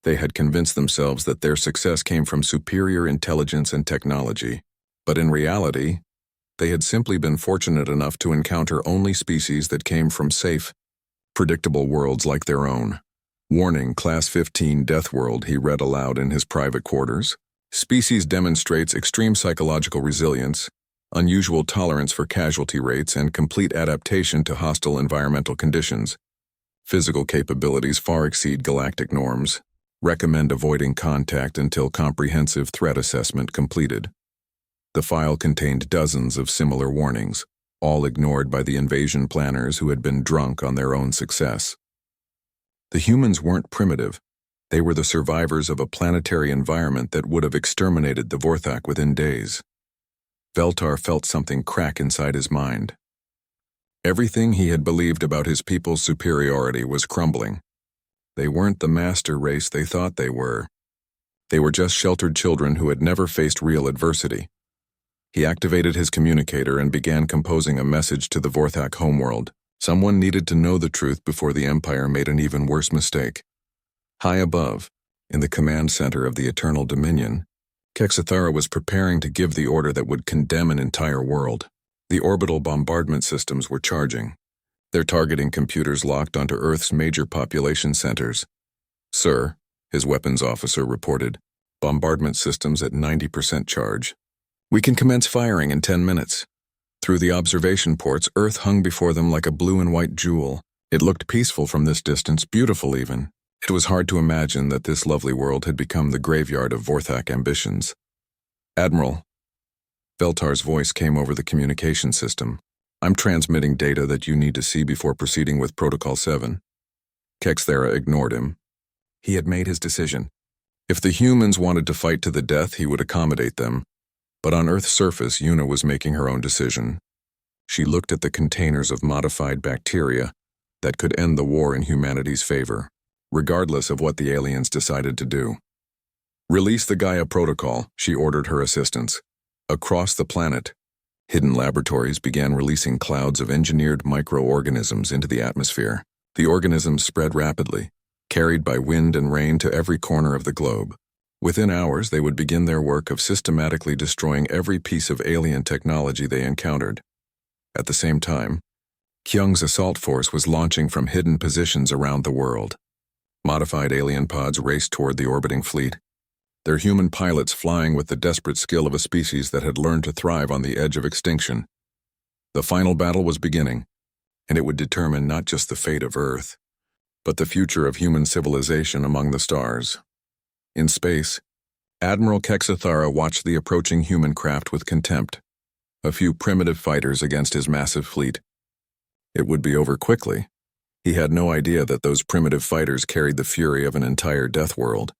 They had convinced themselves that their success came from superior intelligence and technology, but in reality, they had simply been fortunate enough to encounter only species that came from safe, predictable worlds like their own. "Warning, Class 15 Deathworld," he read aloud in his private quarters. "Species demonstrates extreme psychological resilience, unusual tolerance for casualty rates, and complete adaptation to hostile environmental conditions. Physical capabilities far exceed galactic norms. Recommend avoiding contact until comprehensive threat assessment completed." The file contained dozens of similar warnings, all ignored by the invasion planners who had been drunk on their own success. The humans weren't primitive. They were the survivors of a planetary environment that would have exterminated the Vorthak within days. Veltar felt something crack inside his mind. Everything he had believed about his people's superiority was crumbling. They weren't the master race they thought they were. They were just sheltered children who had never faced real adversity. He activated his communicator and began composing a message to the Vorthak homeworld. Someone needed to know the truth before the Empire made an even worse mistake. High above, in the command center of the Eternal Dominion, Kexathara was preparing to give the order that would condemn an entire world. The orbital bombardment systems were charging, their targeting computers locked onto Earth's major population centers. "Sir," his weapons officer reported, "bombardment systems at 90% charge. We can commence firing in 10 minutes. Through the observation ports, Earth hung before them like a blue and white jewel. It looked peaceful from this distance, beautiful even. It was hard to imagine that this lovely world had become the graveyard of Vorthak ambitions." "Admiral," Veltar's voice came over the communication system. "I'm transmitting data that you need to see before proceeding with Protocol 7. Kexathara ignored him. He had made his decision. If the humans wanted to fight to the death, he would accommodate them. But on Earth's surface, Yuna was making her own decision. She looked at the containers of modified bacteria that could end the war in humanity's favor, regardless of what the aliens decided to do. "Release the Gaia Protocol," she ordered her assistants. Across the planet, hidden laboratories began releasing clouds of engineered microorganisms into the atmosphere. The organisms spread rapidly, carried by wind and rain to every corner of the globe. Within hours, they would begin their work of systematically destroying every piece of alien technology they encountered. At the same time, Kyung's assault force was launching from hidden positions around the world. Modified alien pods raced toward the orbiting fleet, their human pilots flying with the desperate skill of a species that had learned to thrive on the edge of extinction. The final battle was beginning, and it would determine not just the fate of Earth, but the future of human civilization among the stars. In space, Admiral Kexathara watched the approaching human craft with contempt. A few primitive fighters against his massive fleet. It would be over quickly. He had no idea that those primitive fighters carried the fury of an entire Deathworld,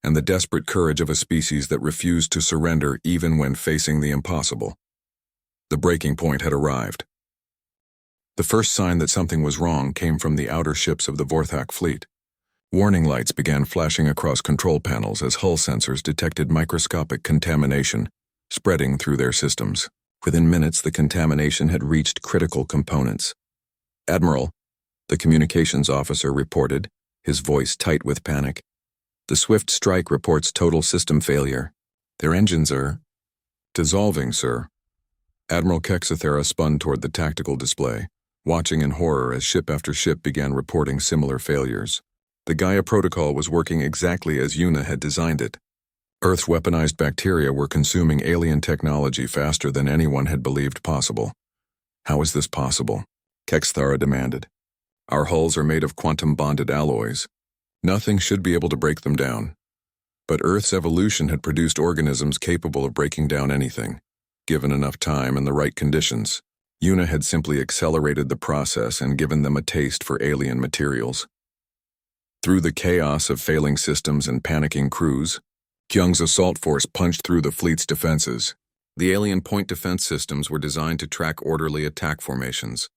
and the desperate courage of a species that refused to surrender even when facing the impossible. The breaking point had arrived. The first sign that something was wrong came from the outer ships of the Vorthak fleet. Warning lights began flashing across control panels as hull sensors detected microscopic contamination spreading through their systems. Within minutes, the contamination had reached critical components. "Admiral," the communications officer reported, his voice tight with panic. "The Swift Strike reports total system failure. Their engines are dissolving, sir." Admiral Kexathera spun toward the tactical display, watching in horror as ship after ship began reporting similar failures. The Gaia Protocol was working exactly as Una had designed it. Earth's weaponized bacteria were consuming alien technology faster than anyone had believed possible. "How is this possible?" Kexathera demanded. "Our hulls are made of quantum-bonded alloys. Nothing should be able to break them down." But Earth's evolution had produced organisms capable of breaking down anything, given enough time and the right conditions. Una had simply accelerated the process and given them a taste for alien materials. Through the chaos of failing systems and panicking crews, Kyung's assault force punched through the fleet's defenses. The alien point defense systems were designed to track orderly attack formations,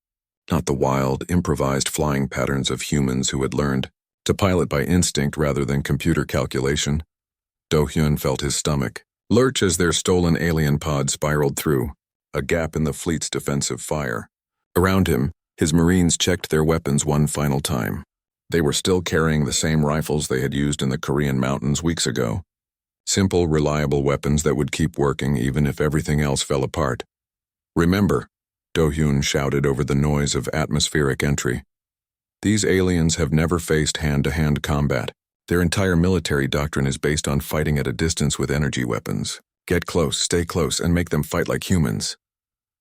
not the wild, improvised flying patterns of humans who had learned to pilot by instinct rather than computer calculation. Do-hyun felt his stomach lurch as their stolen alien pod spiraled through a gap in the fleet's defensive fire. Around him, his Marines checked their weapons one final time. They were still carrying the same rifles they had used in the Korean mountains weeks ago. Simple, reliable weapons that would keep working even if everything else fell apart. "Remember," Do-hyun shouted over the noise of atmospheric entry. "These aliens have never faced hand-to-hand combat. Their entire military doctrine is based on fighting at a distance with energy weapons. Get close, stay close, and make them fight like humans."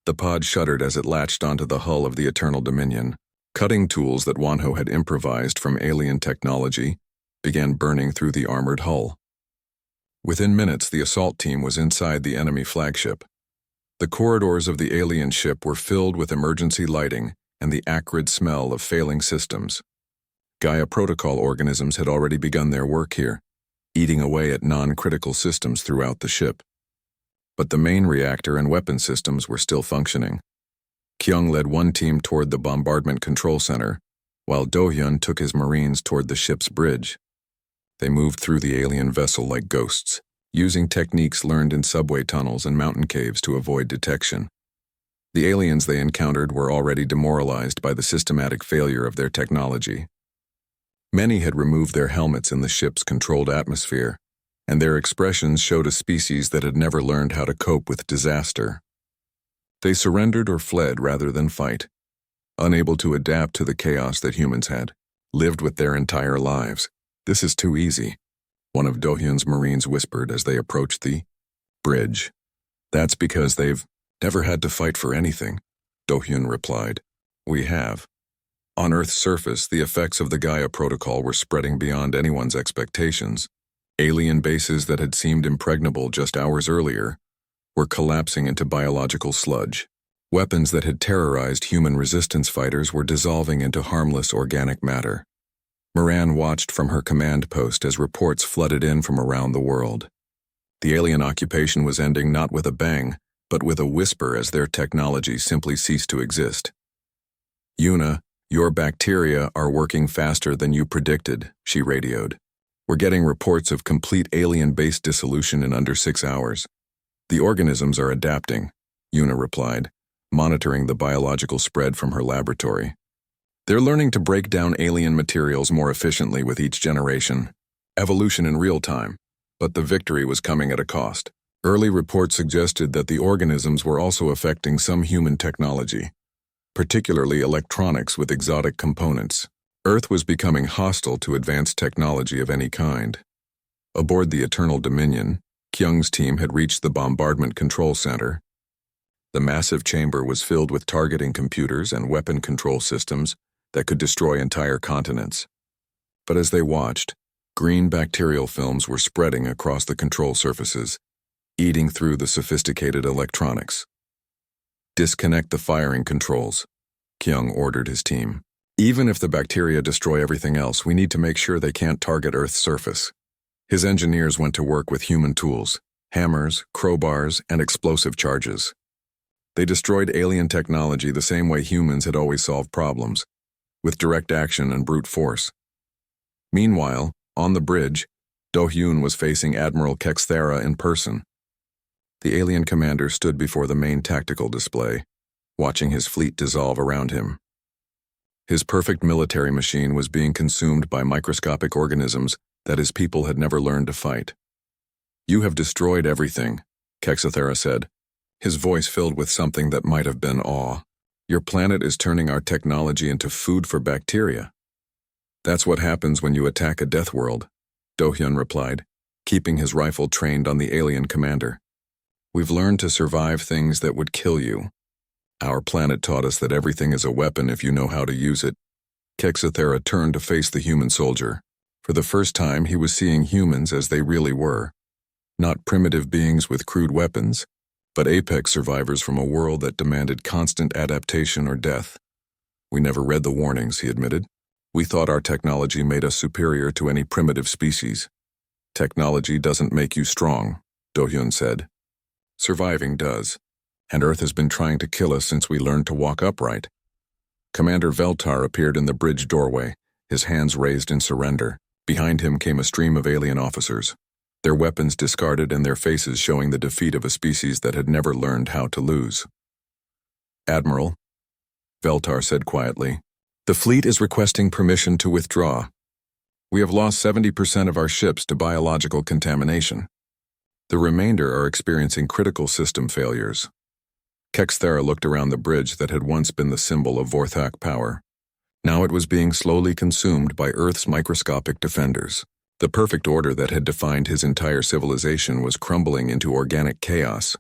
The pod shuddered as it latched onto the hull of the Eternal Dominion. Cutting tools that Wonho had improvised from alien technology began burning through the armored hull. Within minutes, the assault team was inside the enemy flagship. The corridors of the alien ship were filled with emergency lighting and the acrid smell of failing systems. Gaia Protocol organisms had already begun their work here, eating away at non-critical systems throughout the ship. But the main reactor and weapon systems were still functioning. Kyung led one team toward the bombardment control center, while Do-hyun took his Marines toward the ship's bridge. They moved through the alien vessel like ghosts, using techniques learned in subway tunnels and mountain caves to avoid detection. The aliens they encountered were already demoralized by the systematic failure of their technology. Many had removed their helmets in the ship's controlled atmosphere, and their expressions showed a species that had never learned how to cope with disaster. They surrendered or fled rather than fight, unable to adapt to the chaos that humans had lived with their entire lives. "This is too easy," one of Do-hyun's Marines whispered as they approached the bridge. "That's because they've never had to fight for anything," Do-hyun replied. "We have." On Earth's surface, the effects of the Gaia Protocol were spreading beyond anyone's expectations. Alien bases that had seemed impregnable just hours earlier were collapsing into biological sludge. Weapons that had terrorized human resistance fighters were dissolving into harmless organic matter. Moran watched from her command post as reports flooded in from around the world. The alien occupation was ending not with a bang, but with a whisper as their technology simply ceased to exist. "Una, your bacteria are working faster than you predicted," she radioed. "We're getting reports of complete alien-based dissolution in under 6 hours. The organisms are adapting," Una replied, monitoring the biological spread from her laboratory. "They're learning to break down alien materials more efficiently with each generation. Evolution in real time, but the victory was coming at a cost. Early reports suggested that the organisms were also affecting some human technology, particularly electronics with exotic components. Earth was becoming hostile to advanced technology of any kind." Aboard the Eternal Dominion, Kyung's team had reached the bombardment control center. The massive chamber was filled with targeting computers and weapon control systems that could destroy entire continents. But as they watched, green bacterial films were spreading across the control surfaces, eating through the sophisticated electronics. "Disconnect the firing controls," Kyung ordered his team. Even if the bacteria destroy everything else, we need to make sure they can't target Earth's surface. His engineers went to work with human tools, hammers, crowbars, and explosive charges. They destroyed alien technology the same way humans had always solved problems, with direct action and brute force. Meanwhile, on the bridge, Do-hyun was facing Admiral Kexthera in person. The alien commander stood before the main tactical display, watching his fleet dissolve around him. His perfect military machine was being consumed by microscopic organisms that his people had never learned to fight. "You have destroyed everything," Kexthera said, his voice filled with something that might have been awe. "Your planet is turning our technology into food for bacteria." "That's what happens when you attack a Deathworld," Do-hyun replied, keeping his rifle trained on the alien commander. "We've learned to survive things that would kill you. Our planet taught us that everything is a weapon if you know how to use it." Kexthera turned to face the human soldier. For the first time, he was seeing humans as they really were. Not primitive beings with crude weapons, but apex survivors from a world that demanded constant adaptation or death. "We never read the warnings," he admitted. "We thought our technology made us superior to any primitive species." "Technology doesn't make you strong," Do-hyun said. "Surviving does. And Earth has been trying to kill us since we learned to walk upright." Commander Veltar appeared in the bridge doorway, his hands raised in surrender. Behind him came a stream of alien officers, their weapons discarded and their faces showing the defeat of a species that had never learned how to lose. "Admiral," Veltar said quietly, "the fleet is requesting permission to withdraw. We have lost 70% of our ships to biological contamination. The remainder are experiencing critical system failures." Kexthera looked around the bridge that had once been the symbol of Vorthak power. Now it was being slowly consumed by Earth's microscopic defenders. The perfect order that had defined his entire civilization was crumbling into organic chaos.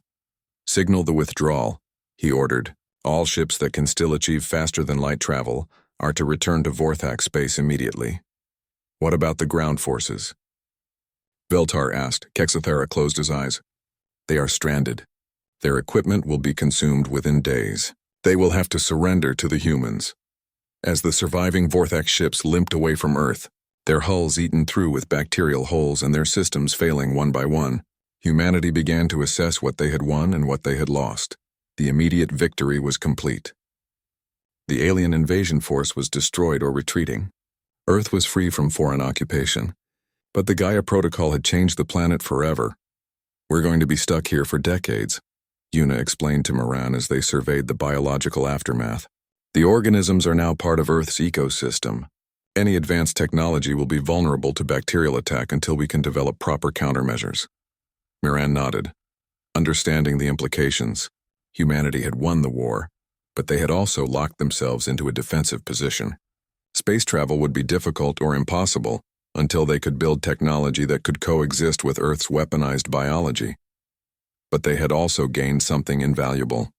"Signal the withdrawal," he ordered. "All ships that can still achieve faster than light travel are to return to Vorthak space immediately." "What about the ground forces?" Veltar asked. Kexthera closed his eyes. "They are stranded. Their equipment will be consumed within days. They will have to surrender to the humans." As the surviving Vorthak ships limped away from Earth, their hulls eaten through with bacterial holes and their systems failing one by one, humanity began to assess what they had won and what they had lost. The immediate victory was complete. The alien invasion force was destroyed or retreating. Earth was free from foreign occupation. But the Gaia Protocol had changed the planet forever. "We're going to be stuck here for decades," Yuna explained to Moran as they surveyed the biological aftermath. "The organisms are now part of Earth's ecosystem. Any advanced technology will be vulnerable to bacterial attack until we can develop proper countermeasures." Moran nodded, understanding the implications. Humanity had won the war, but they had also locked themselves into a defensive position. Space travel would be difficult or impossible until they could build technology that could coexist with Earth's weaponized biology. But they had also gained something invaluable.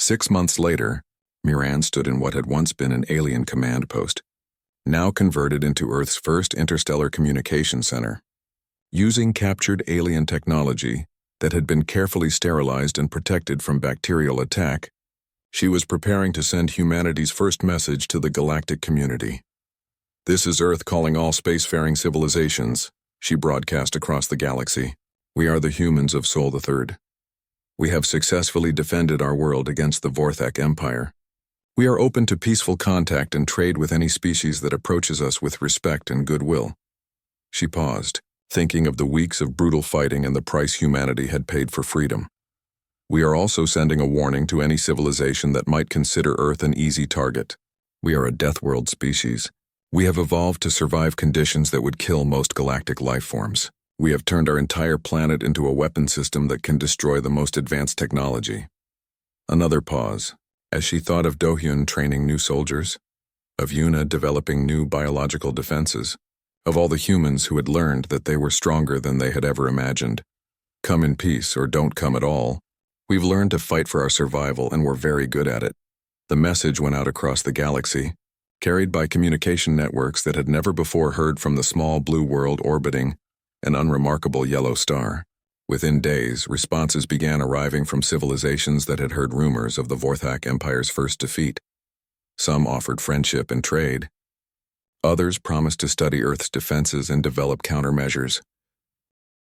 6 months later, Moran stood in what had once been an alien command post, now converted into Earth's first interstellar communication center. Using captured alien technology that had been carefully sterilized and protected from bacterial attack, she was preparing to send humanity's first message to the galactic community. "This is Earth calling all spacefaring civilizations," she broadcast across the galaxy. "We are the humans of Sol III. We have successfully defended our world against the Vorthak Empire. We are open to peaceful contact and trade with any species that approaches us with respect and goodwill." She paused, thinking of the weeks of brutal fighting and the price humanity had paid for freedom. "We are also sending a warning to any civilization that might consider Earth an easy target. We are a Deathworld species. We have evolved to survive conditions that would kill most galactic life forms. We have turned our entire planet into a weapon system that can destroy the most advanced technology." Another pause, as she thought of Do-hyun training new soldiers, of Yuna developing new biological defenses, of all the humans who had learned that they were stronger than they had ever imagined. "Come in peace or don't come at all. We've learned to fight for our survival and we're very good at it." The message went out across the galaxy, carried by communication networks that had never before heard from the small blue world orbiting an unremarkable yellow star. Within days, responses began arriving from civilizations that had heard rumors of the Vorthak Empire's first defeat. Some offered friendship and trade. Others promised to study Earth's defenses and develop countermeasures.